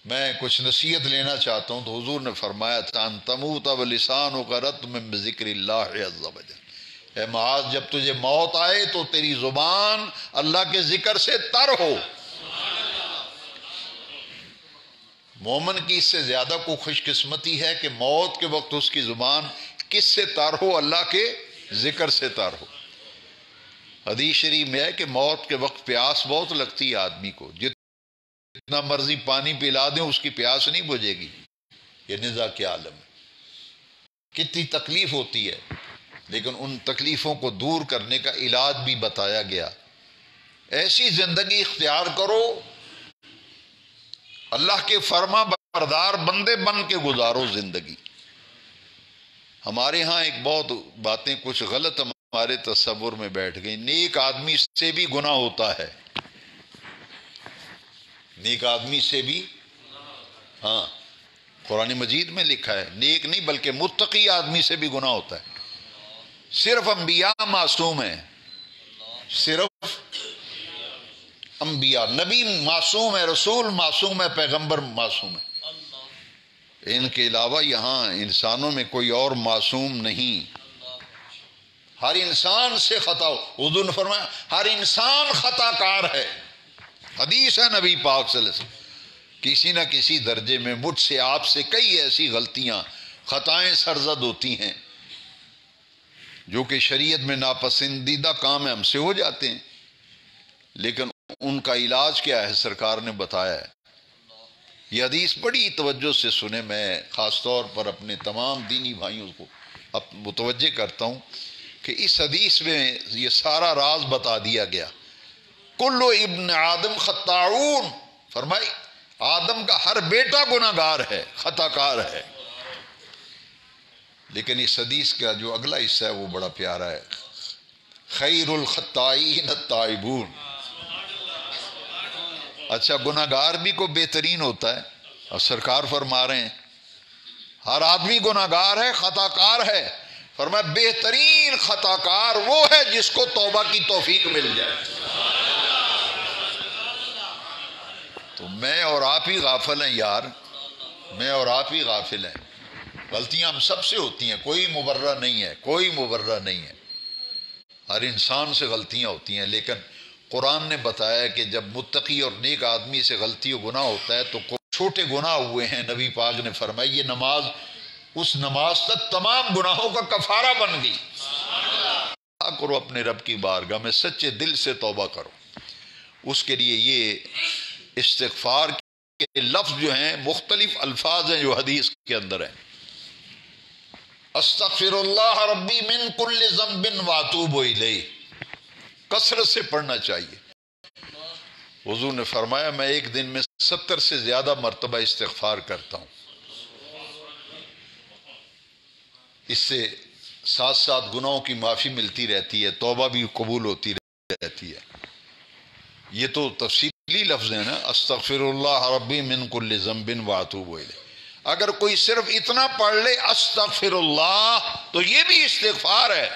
میں کچھ نصیحت لینا چاہتا ہوں، تو حضور نے فرمایا تھا ان تموت ولسانک رطب بذکر اللہ عز وجل، اے معاذ جب تجھے موت آئے تو تیری زبان اللہ کے ذکر سے تر ہو. مومن کی اس سے زیادہ کو خوش قسمتی ہے کہ موت کے وقت اس کی زبان کس سے تر ہو؟ اللہ کے ذکر سے تر ہو. حدیث شریف میں ہے کہ موت کے وقت پیاس بہت لگتی ہے آدمی کو، جتنا مرضی پانی پلا دیں اس کی پیاس نہیں بجھے گی. یہ نزا کے عالم ہے، کتنی تکلیف ہوتی ہے، لیکن ان تکلیفوں کو دور کرنے کا علاج بھی بتایا گیا. ایسی زندگی اختیار کرو، اللہ کے فرما بردار بندے بن کے گزارو زندگی. ہمارے ہاں ایک بہت باتیں کچھ غلط ہمارے تصور میں بیٹھ گئی. نیک آدمی سے بھی گناہ ہوتا ہے، نیک آدمی سے بھی، ہاں قرآن مجید میں لکھا ہے، نیک نہیں بلکہ متقی آدمی سے بھی گناہ ہوتا ہے. صرف انبیاء معصوم ہیں، صرف انبیاء، نبی معصوم ہے، رسول معصوم ہے، پیغمبر معصوم ہے. ان کے علاوہ یہاں انسانوں میں کوئی اور معصوم نہیں. ہر انسان سے خطا ہو، حضور نے فرمایا ہر انسان خطا کار ہے. حدیث ہے نبی پاک صلی اللہ علیہ وسلم، کسی نہ کسی درجے میں مجھ سے آپ سے کئی ایسی غلطیاں خطائیں سرزد ہوتی ہیں جو کہ شریعت میں ناپسندیدہ کام ہے، ہم سے ہو جاتے ہیں. لیکن ان کا علاج کیا ہے سرکار نے بتایا ہے. یہ حدیث بڑی توجہ سے سنے، میں خاص طور پر اپنے تمام دینی بھائیوں کو متوجہ کرتا ہوں کہ اس حدیث میں یہ سارا راز بتا دیا گیا. کل ابن آدم خطاؤن، فرمائی آدم کا ہر بیٹا گناہ گار ہے، خطا کار ہے. لیکن اس حدیث کا جو اگلا حصہ ہے وہ بڑا پیارا ہے، خیر الخطائین التائبون. اچھا گناہ گار بھی کو بہترین ہوتا ہے، اور سرکار فرما رہے ہیں ہر آدمی گناہ گار ہے، خطا کار ہے. فرمایا بہترین خطا کار وہ ہے جس کو توبہ کی توفیق مل جائے. تو میں اور آپ ہی غافل ہیں یار، میں اور آپ ہی غافل ہیں. غلطیاں ہم سب سے ہوتی ہیں، کوئی مبرہ نہیں ہے، کوئی مبرہ نہیں ہے، ہر انسان سے غلطیاں ہوتی ہیں. لیکن قرآن نے بتایا کہ جب متقی اور نیک آدمی سے غلطی و گناہ ہوتا ہے تو چھوٹے گناہ ہوئے ہیں، نبی پاک نے فرمایا یہ نماز اس نماز تک تمام گناہوں کا کفارہ بن گئی. کرو اپنے رب کی بارگاہ میں سچے دل سے توبہ کرو. اس کے لیے یہ استغفار کے لفظ جو ہیں مختلف الفاظ ہیں جو حدیث کے اندر ہیں. استغفر اللہ ربی من کل ذنب واتوب الیہ، کثرت سے پڑھنا چاہیے. حضور نے فرمایا میں ایک دن میں 70 سے زیادہ مرتبہ استغفار کرتا ہوں. اس سے ساتھ ساتھ گناہوں کی معافی ملتی رہتی ہے، توبہ بھی قبول ہوتی رہتی ہے. یہ تو تفصیلی لفظ ہیں نا، استغفر اللہ ربی من کل ذنب واتوب الیہ. اگر کوئی صرف اتنا پڑھ لے استغفر اللہ تو یہ بھی استغفار ہے.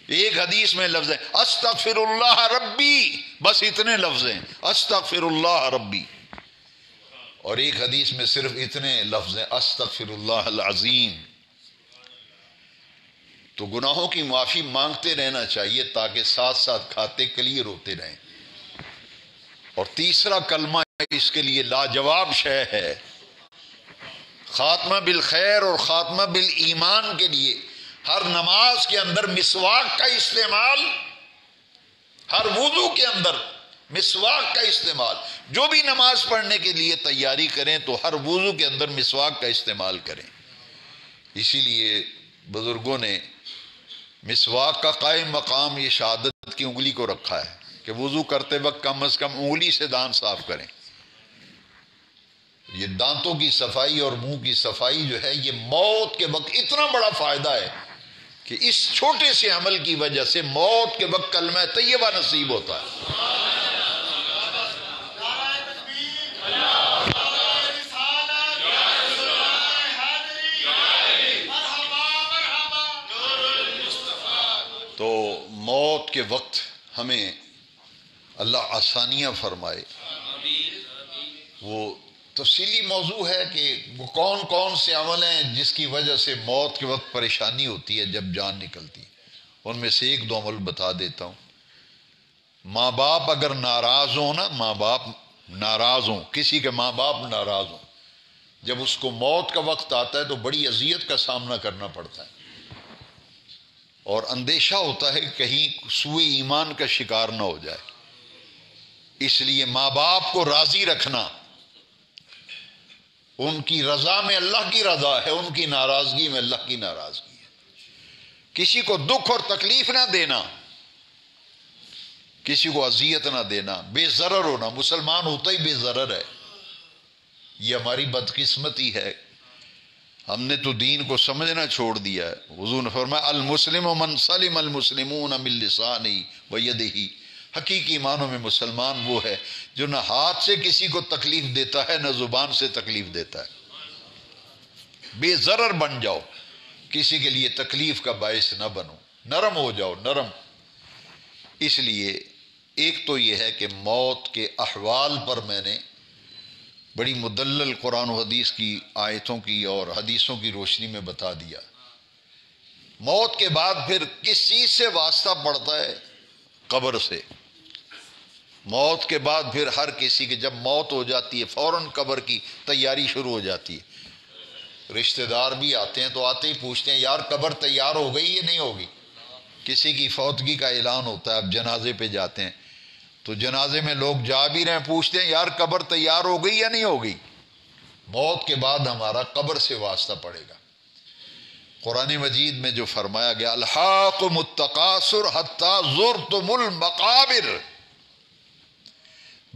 ایک حدیث میں لفظ ہے استغفر اللہ ربی، بس اتنے لفظ ہیں استغفر اللہ ربی. اور ایک حدیث میں صرف اتنے لفظ ہیں استغفر اللہ العظیم. تو گناہوں کی معافی مانگتے رہنا چاہیے تاکہ ساتھ ساتھ کھاتے کلیئر ہوتے رہیں. اور تیسرا کلمہ اس کے لیے لاجواب شے ہے، خاتمہ بالخیر اور خاتمہ بالایمان کے لیے ہر نماز کے اندر مسواک کا استعمال ہر وضو کے اندر مسواک کا استعمال. جو بھی نماز پڑھنے کے لیے تیاری کریں تو ہر وضو کے اندر مسواک کا استعمال کریں. اسی لیے بزرگوں نے مسواک کا قائم مقام یہ شہادت کی انگلی کو رکھا ہے کہ وضو کرتے وقت کم از کم انگلی سے دانت صاف کریں. یہ دانتوں کی صفائی اور منہ کی صفائی جو ہے یہ موت کے وقت اتنا بڑا فائدہ ہے کہ اس چھوٹے سے عمل کی وجہ سے موت کے وقت کلمہ طیبہ نصیب ہوتا ہے. تو موت کے وقت ہمیں اللہ آسانیاں فرمائے. وہ تفصیلی موضوع ہے کہ وہ کون کون سے عمل ہیں جس کی وجہ سے موت کے وقت پریشانی ہوتی ہے جب جان نکلتی. ان میں سے ایک دو عمل بتا دیتا ہوں. ماں باپ اگر ناراض ہوں نا، ماں باپ ناراض ہوں، کسی کے ماں باپ ناراض ہوں، جب اس کو موت کا وقت آتا ہے تو بڑی اذیت کا سامنا کرنا پڑتا ہے اور اندیشہ ہوتا ہے کہ کہیں سوء ایمان کا شکار نہ ہو جائے. اس لیے ماں باپ کو راضی رکھنا، ان کی رضا میں اللہ کی رضا ہے، ان کی ناراضگی میں اللہ کی ناراضگی ہے. کسی کو دکھ اور تکلیف نہ دینا، کسی کو اذیت نہ دینا، بے ضرر ہونا. مسلمان ہوتا ہی بے ضرر ہے. یہ ہماری بدقسمتی ہے، ہم نے تو دین کو سمجھنا چھوڑ دیا ہے. حضور نے فرمایا المسلم من سلم المسلمون من لسانہ ویدہ. حقیقی معنوں میں مسلمان وہ ہے جو نہ ہاتھ سے کسی کو تکلیف دیتا ہے نہ زبان سے تکلیف دیتا ہے. بے ضرر بن جاؤ، کسی کے لیے تکلیف کا باعث نہ بنو، نرم ہو جاؤ، نرم. اس لیے ایک تو یہ ہے کہ موت کے احوال پر میں نے بڑی مدلل قرآن و حدیث کی آیتوں کی اور حدیثوں کی روشنی میں بتا دیا. موت کے بعد پھر کس چیز سے واسطہ پڑتا ہے؟ قبر سے. موت کے بعد پھر ہر کسی کے جب موت ہو جاتی ہے فوراً قبر کی تیاری شروع ہو جاتی ہے. رشتہ دار بھی آتے ہیں تو آتے ہی پوچھتے ہیں یار قبر تیار ہو گئی یا نہیں ہوگی. کسی کی فوتگی کا اعلان ہوتا ہے، اب جنازے پہ جاتے ہیں تو جنازے میں لوگ جا بھی رہے ہیں، پوچھتے ہیں یار قبر تیار ہو گئی یا نہیں ہو گئی. موت کے بعد ہمارا قبر سے واسطہ پڑے گا. قرآن مجید میں جو فرمایا گیا الہاکم التکاثر حتی زرتم المقابر.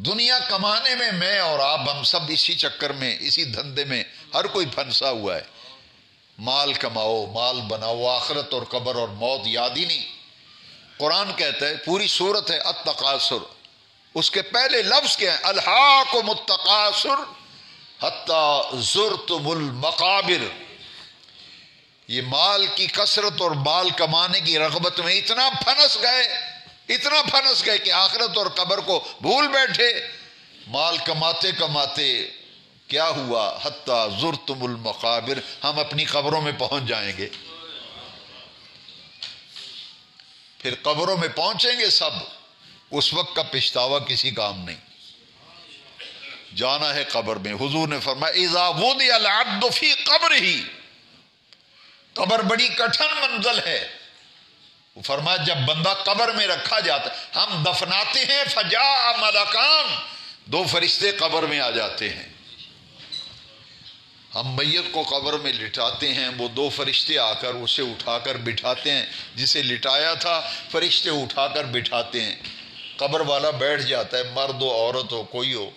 دنیا کمانے میں اور آپ ہم سب اسی چکر میں، اسی دھندے میں ہر کوئی پھنسا ہوا ہے. مال کماؤ، مال بناؤ، آخرت اور قبر اور موت یاد ہی نہیں. قرآن کہتا ہے، پوری سورت ہے التکاثر، اس کے پہلے لفظ کیا ہے؟ الہاکم التکاثر حتی زرتم المقابر. یہ مال کی کثرت اور مال کمانے کی رغبت میں اتنا پھنس گئے کہ آخرت اور قبر کو بھول بیٹھے. مال کماتے کماتے کیا ہوا؟ حتی زرتم المقابر، ہم اپنی قبروں میں پہنچ جائیں گے. پھر قبروں میں پہنچیں گے سب، اس وقت کا پچھتاوا کسی کام نہیں. جانا ہے قبر میں. حضور نے فرمایا اذا وضع العبد فی قبرہ، قبر بڑی کٹھن منزل ہے. وہ فرمایا جب بندہ قبر میں رکھا جاتا ہے، ہم دفناتے ہیں فجاء ملکان، دو فرشتے قبر میں آ جاتے ہیں. ہم میت کو قبر میں لٹاتے ہیں، وہ دو فرشتے آ کر اسے اٹھا کر بٹھاتے ہیں. جسے لٹایا تھا فرشتے اٹھا کر بٹھاتے ہیں. قبر والا بیٹھ جاتا ہے، مرد ہو عورت ہو کوئی ہو.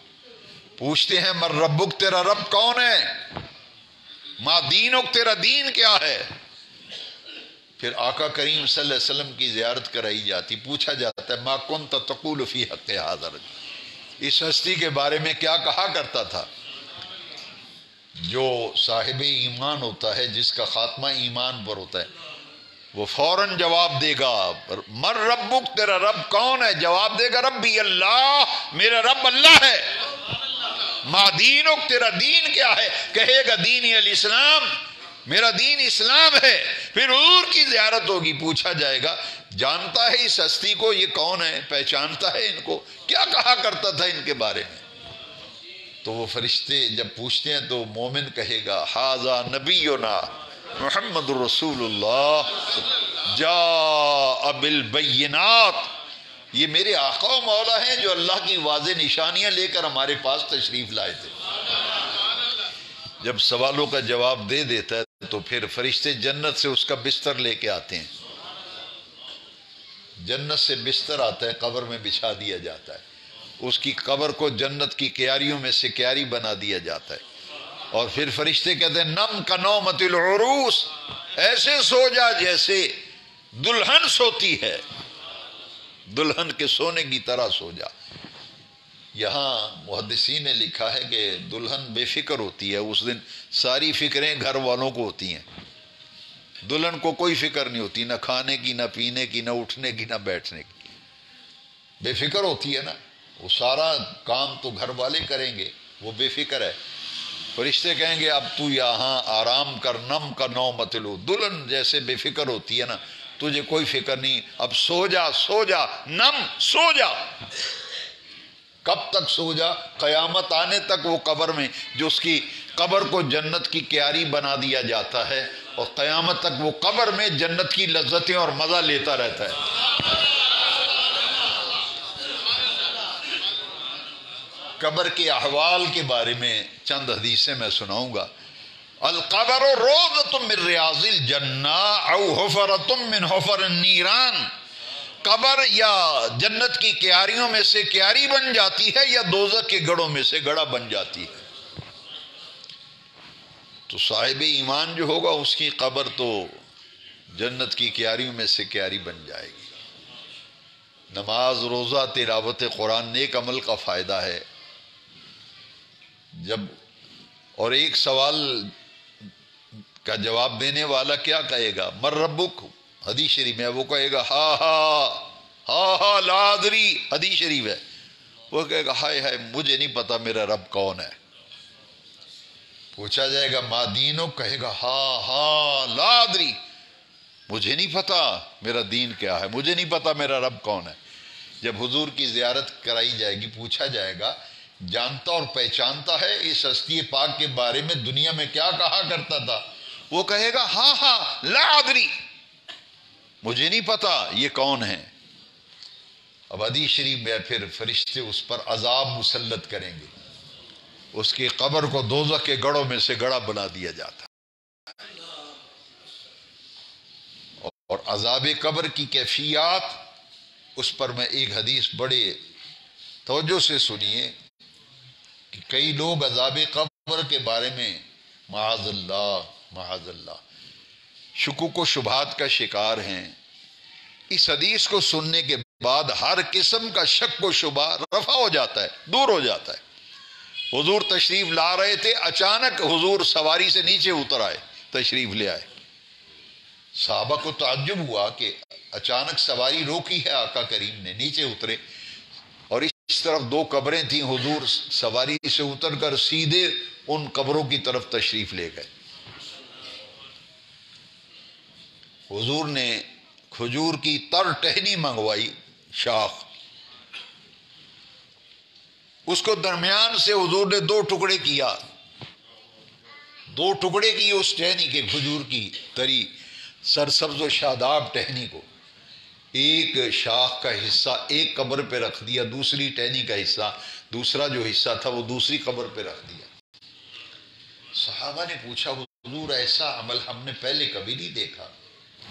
پوچھتے ہیں من ربک، تیرا رب کون ہے؟ ما دینک، تیرا دین کیا ہے؟ پھر آقا کریم صلی اللہ علیہ وسلم کی زیارت کرائی جاتی. پوچھا جاتا ہے ما کنت تقول فی حق ھذا، اس ہستی کے بارے میں کیا کہا کرتا تھا؟ جو صاحب ایمان ہوتا ہے، جس کا خاتمہ ایمان پر ہوتا ہے، وہ فوراً جواب دے گا من ربک، تیرا رب کون ہے؟ جواب دے گا ربی اللہ، میرا رب اللہ ہے. ما دینک، تیرا دین کیا ہے؟ کہے گا دینی الاسلام، میرا دین اسلام ہے. پھر حضور کی زیارت ہوگی. پوچھا جائے گا جانتا ہے اس ہستی کو، یہ کون ہے؟ پہچانتا ہے ان کو؟ کیا کہا کرتا تھا ان کے بارے میں؟ تو وہ فرشتے جب پوچھتے ہیں تو مومن کہے گا ھذا نبینا محمد رسول اللہ جاء بالبینات، یہ میرے آقا و مولا ہیں جو اللہ کی واضح نشانیاں لے کر ہمارے پاس تشریف لائے تھے۔ جب سوالوں کا جواب دے دیتا ہے تو پھر فرشتے جنت سے اس کا بستر لے کے آتے ہیں، جنت سے بستر آتا ہے، قبر میں بچھا دیا جاتا ہے، اس کی قبر کو جنت کی کیاریوں میں سے کیاری بنا دیا جاتا ہے، اور پھر فرشتے کہتے ہیں نم کا نومت العروس، ایسے سو جا جیسے دلہن سوتی ہے، دلہن کے سونے کی طرح سو جا۔ یہاں محدثین نے لکھا ہے کہ دلہن بے فکر ہوتی ہے، اس دن ساری فکریں گھر والوں کو ہوتی ہیں، دلہن کو کوئی فکر نہیں ہوتی، نہ کھانے کی، نہ پینے کی، نہ اٹھنے کی، نہ بیٹھنے کی، بے فکر ہوتی ہے نا، وہ سارا کام تو گھر والے کریں گے، وہ بے فکر ہے۔ فرشتے کہیں گے اب تو یہاں آرام کر، نم کا نومت لو، دلہن جیسے بے فکر ہوتی ہے نا، تجھے کوئی فکر نہیں، اب سو جا، سو جا، نم، سو جا۔ کب تک سو جا؟ قیامت آنے تک وہ قبر میں، جو اس کی قبر کو جنت کی کیاری بنا دیا جاتا ہے، اور قیامت تک وہ قبر میں جنت کی لذتیں اور مزہ لیتا رہتا ہے۔ قبر کے احوال کے بارے میں چند حدیثیں میں سناؤں گا۔ القبر روضۃ من ریاض الجنہ او حفرۃ من حفر النیران، قبر یا جنت کی کیاریوں میں سے کیاری بن جاتی ہے یا دوزخ کے گڑھوں میں سے گڑھا بن جاتی ہے۔ تو صاحب ایمان جو ہوگا اس کی قبر تو جنت کی کیاریوں میں سے کیاری بن جائے گی۔ نماز، روزہ، تلاوت قرآن نیک عمل کا فائدہ ہے۔ جب اور ایک سوال کا جواب دینے والا کیا کہے گا؟ من ربک، حدیث شریف میں وہ کہے گا ہا ہا ہا ہا لا ادری، حدیث شریف ہے، وہ کہے گا ہائے ہائے مجھے نہیں پتا میرا رب کون ہے۔ پوچھا جائے گا ما دینک، کہے گا ہا ہا لا ادری، مجھے نہیں پتا میرا دین کیا ہے، مجھے نہیں پتا میرا رب کون ہے۔ جب حضور کی زیارت کرائی جائے گی، پوچھا جائے گا جانتا اور پہچانتا ہے اس ہستی پاک کے بارے میں دنیا میں کیا کہا کرتا تھا؟ وہ کہے گا ہاں ہاں لا ادری، مجھے نہیں پتا یہ کون ہے۔ اب حدیث شریف میں پھر فرشتے اس پر عذاب مسلط کریں گے، اس کی قبر کو دوزخ کے گڑھوں میں سے گڑھا بنا دیا جاتا ہے، اور عذاب قبر کی کیفیات اس پر میں ایک حدیث بڑے توجہ سے سنیے کہ کئی لوگ عذاب قبر کے بارے میں معاذ اللہ شکوک و شبہات کا شکار ہیں۔ اس حدیث کو سننے کے بعد ہر قسم کا شک و شبہ رفع ہو جاتا ہے، دور ہو جاتا ہے۔ حضور تشریف لا رہے تھے، اچانک حضور سواری سے نیچے اتر آئے، تشریف لے آئے۔ صحابہ کو تعجب ہوا کہ اچانک سواری روکی ہے آقا کریم نے، نیچے اترے، اور اس طرف دو قبریں تھیں، حضور سواری سے اتر کر سیدھے ان قبروں کی طرف تشریف لے گئے۔ حضور نے کھجور کی تر ٹہنی منگوائی، شاخ، اس کو درمیان سے حضور نے دو ٹکڑے کیا، دو ٹکڑے کی اس ٹہنی کے، کھجور کی تری سرسبز و شاداب ٹہنی کو، ایک شاخ کا حصہ ایک قبر پہ رکھ دیا، دوسری ٹہنی کا حصہ، دوسرا جو حصہ تھا وہ دوسری قبر پہ رکھ دیا۔ صحابہ نے پوچھا حضور ایسا عمل ہم نے پہلے کبھی نہیں دیکھا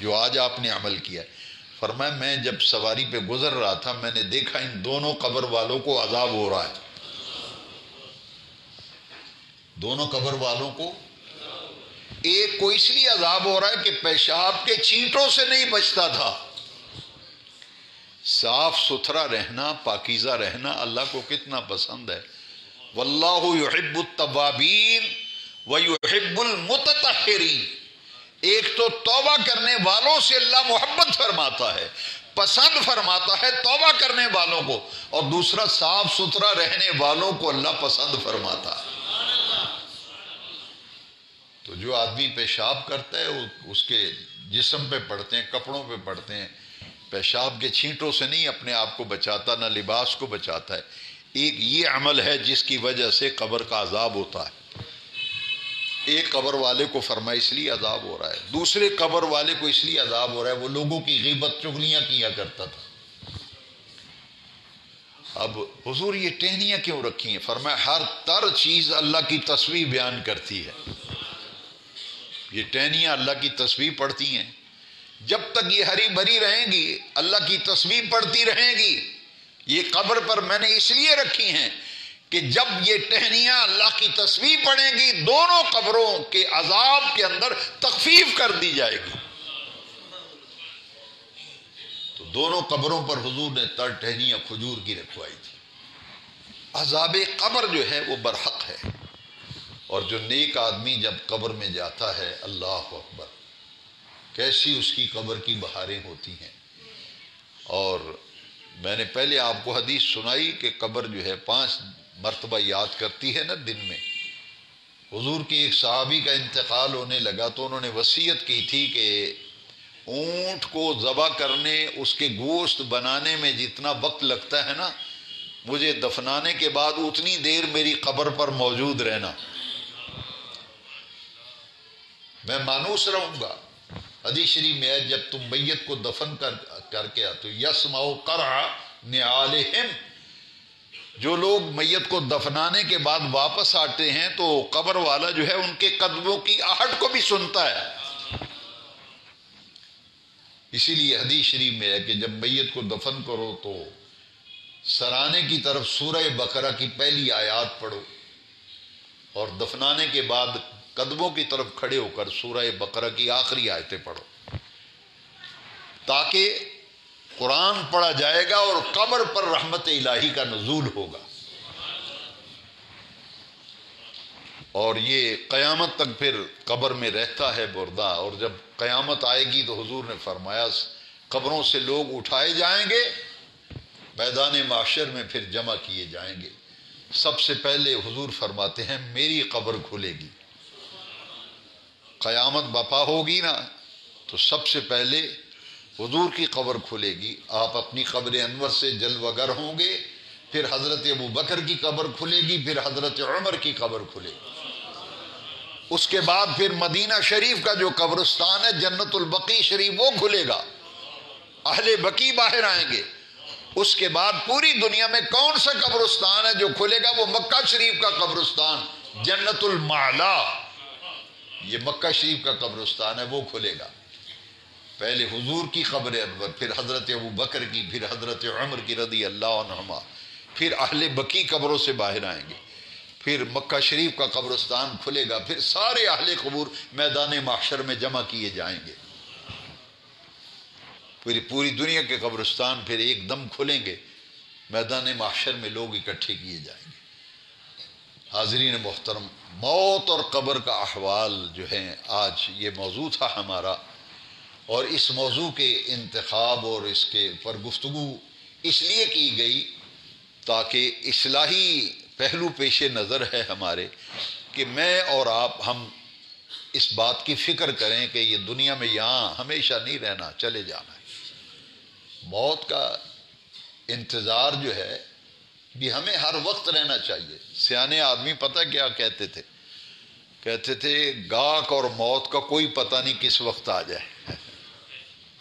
جو آج آپ نے عمل کیا۔ فرمایا میں جب سواری پہ گزر رہا تھا میں نے دیکھا ان دونوں قبر والوں کو عذاب ہو رہا ہے، دونوں قبر والوں کو، ایک کو اس لیے عذاب ہو رہا ہے کہ پیشاب کے چھینٹوں سے نہیں بچتا تھا۔ صاف ستھرا رہنا، پاکیزہ رہنا اللہ کو کتنا پسند ہے۔ واللہ یحب التوابین ویحب المتطہرین، ایک تو توبہ کرنے والوں سے اللہ محبت فرماتا ہے، پسند فرماتا ہے توبہ کرنے والوں کو، اور دوسرا صاف ستھرا رہنے والوں کو اللہ پسند فرماتا ہے۔ تو جو آدمی پیشاب کرتا ہے اس کے جسم پہ پڑتے ہیں، کپڑوں پہ پڑتے ہیں، پیشاب کے چھینٹوں سے نہیں اپنے آپ کو بچاتا، نہ لباس کو بچاتا ہے۔ ایک یہ عمل ہے جس کی وجہ سے قبر کا عذاب ہوتا ہے۔ ایک قبر والے کو فرمایا اس لیے عذاب ہو رہا ہے، دوسرے قبر والے کو اس لیے عذاب ہو رہا ہے وہ لوگوں کی غیبت چغلیاں کیا کرتا تھا، اب حضور یہ ٹہنیاں کیوں رکھی ہیں؟ فرمایا ہر تر چیز اللہ کی تسبیح بیان کرتی ہے. یہ ٹہنیاں اللہ کی تسبیح پڑھتی ہیں. جب تک یہ ہری بھری رہیں گی اللہ کی تسبیح پڑھتی رہیں گی. یہ قبر پر میں نے اس لیے رکھی ہیں کہ جب یہ ٹہنیاں اللہ کی تسبیح پڑھیں گی دونوں قبروں کے عذاب کے اندر تخفیف کر دی جائے گی. تو دونوں قبروں پر حضور نے تر ٹہنیاں کھجور کی رکھوائی تھی. عذاب قبر جو ہے وہ برحق ہے. اور جو نیک آدمی جب قبر میں جاتا ہے اللہ اکبر کیسی اس کی قبر کی بہاریں ہوتی ہیں. اور میں نے پہلے آپ کو حدیث سنائی کہ قبر جو ہے 5 مرتبہ یاد کرتی ہے نا دن میں. حضور کی ایک صحابی کا انتقال ہونے لگا تو انہوں نے وصیت کی تھی کہ اونٹ کو ذبح کرنے اس کے گوشت بنانے میں جتنا وقت لگتا ہے نا مجھے دفنانے کے بعد اتنی دیر میری قبر پر موجود رہنا. میں مانوس رہوں گا. حدیث شریف میں ہے جب تم میت کو دفن کر کے آتے ہو یسمع قرع نعالہم، جو لوگ میت کو دفنانے کے بعد واپس آتے ہیں تو قبر والا جو ہے ان کے قدموں کی آہٹ کو بھی سنتا ہے. اسی لیے حدیث شریف میں ہے کہ جب میت کو دفن کرو تو سرانے کی طرف سورہ بقرہ کی پہلی آیات پڑھو اور دفنانے کے بعد قدموں کی طرف کھڑے ہو کر سورہ بقرہ کی آخری آیتیں پڑھو تاکہ قرآن پڑھا جائے گا اور قبر پر رحمت الہی کا نزول ہوگا. اور یہ قیامت تک پھر قبر میں رہتا ہے بردہ. اور جب قیامت آئے گی تو حضور نے فرمایا قبروں سے لوگ اٹھائے جائیں گے میدان محشر میں پھر جمع کیے جائیں گے. سب سے پہلے حضور فرماتے ہیں میری قبر کھلے گی. قیامت بپا ہوگی نا تو سب سے پہلے حضور کی قبر کھلے گی. آپ اپنی قبر انور سے جلوہ گر ہوں گے. پھر حضرت ابو بکر کی قبر کھلے گی. پھر حضرت عمر کی قبر کھلے گی. اس کے بعد پھر مدینہ شریف کا جو قبرستان ہے جنت البقیع شریف وہ کھلے گا. اہل بقیع باہر آئیں گے. اس کے بعد پوری دنیا میں کون سا قبرستان ہے جو کھلے گا؟ وہ مکہ شریف کا قبرستان جنت المعلا. یہ مکہ شریف کا قبرستان ہے وہ کھلے گا. پہلے حضور کی قبر انور پھر حضرت ابو بکر کی پھر حضرت عمر کی رضی اللہ عنہما پھر اہل بقیع قبروں سے باہر آئیں گے. پھر مکہ شریف کا قبرستان کھلے گا. پھر سارے اہل قبور میدان محشر میں جمع کیے جائیں گے. پوری دنیا کے قبرستان پھر ایک دم کھلیں گے. میدان محشر میں لوگ اکٹھے کیے جائیں گے. حاضرین محترم موت اور قبر کا احوال جو ہیں آج یہ موضوع تھا ہمارا. اور اس موضوع کے انتخاب اور اس کے پر گفتگو اس لیے کی گئی تاکہ اصلاحی پہلو پیش نظر ہے ہمارے کہ میں اور آپ ہم اس بات کی فکر کریں کہ یہ دنیا میں یہاں ہمیشہ نہیں رہنا چلے جانا ہے. موت کا انتظار جو ہے بھی ہمیں ہر وقت رہنا چاہیے. سیانے آدمی پتہ کیا کہتے تھے؟ کہتے تھے گاہک اور موت کا کوئی پتہ نہیں کس وقت آ جائے.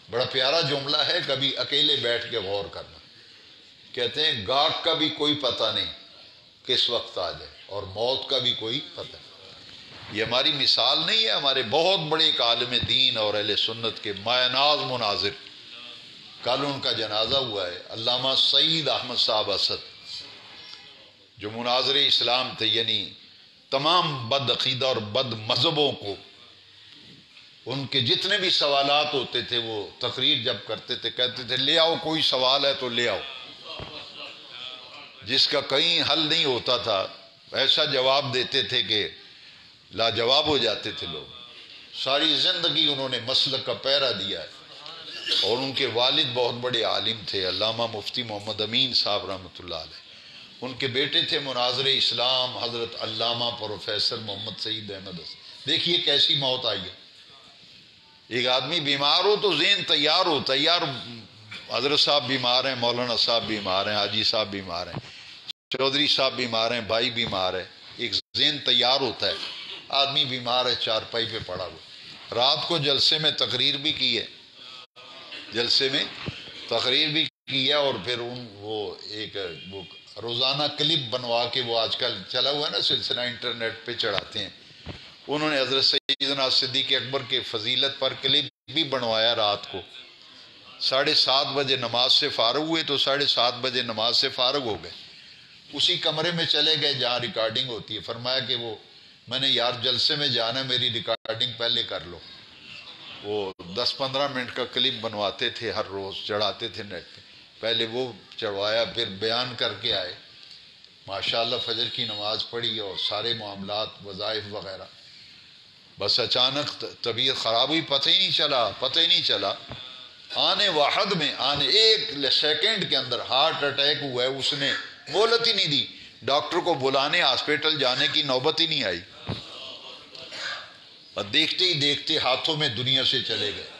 بڑا پیارا جملہ ہے, کبھی اکیلے بیٹھ کے غور کرنا. کہتے ہیں گاہک کا بھی کوئی پتہ نہیں کس وقت آ جائے اور موت کا بھی کوئی پتہ نہیں. یہ ہماری مثال نہیں ہے. ہمارے بہت بڑے ایک عالم دین اور اہل سنت کے مایہ ناز مناظر, کل ان کا جنازہ ہوا ہے, علامہ سعید احمد صاحب اسد, جو مناظر اسلام تھے. یعنی تمام بد عقیدہ اور بد مذہبوں کو ان کے جتنے بھی سوالات ہوتے تھے وہ تقریر جب کرتے تھے کہتے تھے لے آؤ, کوئی سوال ہے تو لے آؤ. جس کا کہیں حل نہیں ہوتا تھا ایسا جواب دیتے تھے کہ لاجواب ہو جاتے تھے لوگ. ساری زندگی انہوں نے مسلک کا پہرا دیا ہے. اور ان کے والد بہت بڑے عالم تھے, علامہ مفتی محمد امین صاحب رحمۃ اللہ علیہ. ان کے بیٹے تھے مناظر اسلام حضرت علامہ پروفیسر محمد سعید احمد اسد. دیکھیے کیسی موت آئی ہے. ایک آدمی بیمار ہو تو ذہن تیار ہو, تیار حضرت صاحب بیمار ہیں, مولانا صاحب بیمار ہیں, حاجی صاحب بیمار ہیں, چودھری صاحب بیمار ہیں, بھائی بیمار ہے, ایک ذہن تیار ہوتا ہے. آدمی بیمار ہے, چارپائی پہ پڑا ہوا. رات کو جلسے میں تقریر بھی کی ہے, جلسے میں تقریر بھی کیا اور پھر وہ ایک وہ روزانہ کلپ بنوا کے وہ آج کل چلا ہوا ہے نا سلسلہ، انٹرنیٹ پہ چڑھاتے ہیں، انہوں نے حضرت سیدنا صدیق اکبر کے فضیلت پر کلپ بھی بنوایا۔ رات کو 7:30 بجے نماز سے فارغ ہوئے تو 7:30 بجے نماز سے فارغ ہو گئے، اسی کمرے میں چلے گئے جہاں ریکارڈنگ ہوتی ہے، فرمایا کہ وہ میں نے یار جلسے میں جانا ہے، میری ریکارڈنگ پہلے کر لو۔ وہ 10-15 منٹ کا کلپ بنواتے تھے، ہر روز چڑھاتے تھے نیٹ پہ، پہلے وہ چڑھوایا، پھر بیان کر کے آئے، ماشاءاللہ فجر کی نماز پڑھی اور سارے معاملات وظائف وغیرہ۔ بس اچانک طبیعت خراب ہوئی، پتہ ہی نہیں چلا، آنے واحد میں ایک سیکنڈ کے اندر ہارٹ اٹیک ہوا ہے۔ اس نے مہلت ہی نہیں دی، ڈاکٹر کو بلانے ہاسپٹل جانے کی نوبت ہی نہیں آئی، اور دیکھتے ہی دیکھتے ہاتھوں میں دنیا سے چلے گئے۔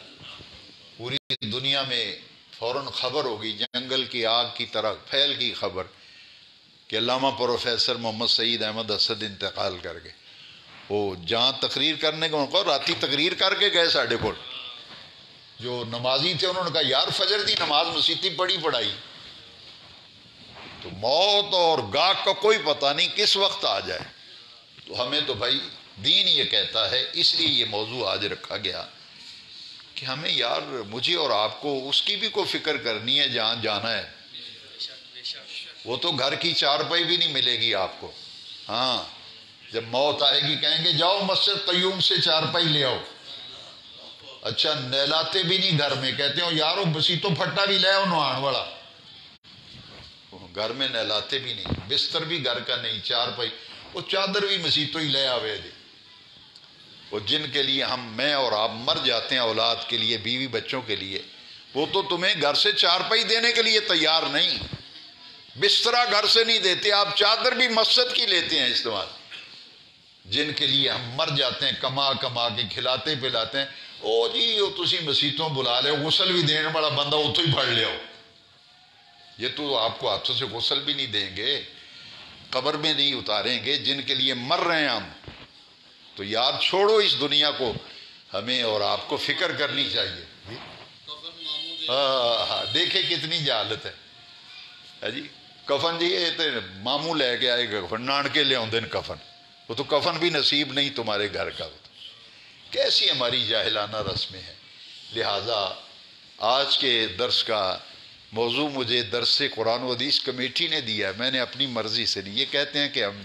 پوری دنیا میں فوراً خبر ہوگی، جنگل کی آگ کی طرح پھیل گئی خبر کہ علامہ پروفیسر محمد سعید احمد اسد انتقال کر گئے۔ وہ جہاں تقریر کرنے کو راتی تقریر کر کے گئے، ساڑھے کو جو نمازی تھے انہوں نے کہا یار فجر دی نماز مسیتی پڑھائی، تو موت اور گاہ کا کوئی پتہ نہیں کس وقت آ جائے۔ تو ہمیں تو بھائی دین یہ کہتا ہے، اس لیے یہ موضوع آج رکھا گیا کہ ہمیں یار مجھے اور آپ کو اس کی بھی کوئی فکر کرنی ہے جہاں جانا ہے۔ وہ تو گھر کی چارپائی بھی نہیں ملے گی آپ کو، ہاں جب موت آئے گی کہیں گے جاؤ مسجد قیوم سے چارپائی لے آؤ، اچھا نہلاتے بھی نہیں گھر میں، کہتے ہو یارو بسی تو پھٹا بھی لے آؤ نوان والا، گھر میں نہلاتے بھی نہیں، بستر بھی گھر کا نہیں، چارپائی وہ چادر بھی مسیتوں ہی لے آوے جی۔ وہ جن کے لیے میں اور آپ مر جاتے ہیں اولاد کے لیے، بیوی بچوں کے لیے، وہ تو تمہیں گھر سے چارپائی دینے کے لیے تیار نہیں، بسترا گھر سے نہیں دیتے، آپ چادر بھی مسجد کی لیتے ہیں استعمال۔ جن کے لیے ہم مر جاتے ہیں کما کے کھلاتے پلاتے ہیں، او جی وہ تسی مسیتوں بلا لے، غسل بھی دینے والا بندہ وہ تو ہی پڑھ لے، یہ تو آپ کو ہاتھوں سے غسل بھی نہیں دیں گے، قبر میں نہیں اتاریں گے۔ جن کے لیے مر رہے ہیں ہم، تو یاد چھوڑو اس دنیا کو، ہمیں اور آپ کو فکر کرنی چاہیے۔ دیکھیں کتنی جہالت ہے جی۔ کفن جی یہ تو ماموں لے کے آئے گا کفن، نانکے لے آؤں کفن، وہ تو کفن بھی نصیب نہیں تمہارے گھر کا۔ کیسی ہماری جاہلانہ رسمیں ہیں۔ لہٰذا آج کے درس کا موضوع مجھے درس قرآن و حدیث کمیٹی نے دیا ہے، میں نے اپنی مرضی سے نہیں۔ یہ کہتے ہیں کہ ہم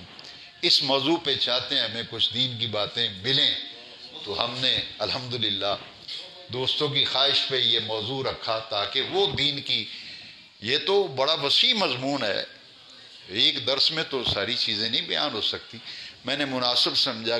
اس موضوع پہ چاہتے ہیں ہمیں کچھ دین کی باتیں ملیں، تو ہم نے الحمدللہ دوستوں کی خواہش پہ یہ موضوع رکھا تاکہ وہ دین کی، یہ تو بڑا وسیع مضمون ہے، ایک درس میں تو ساری چیزیں نہیں بیان ہو سکتی، میں نے مناسب سمجھا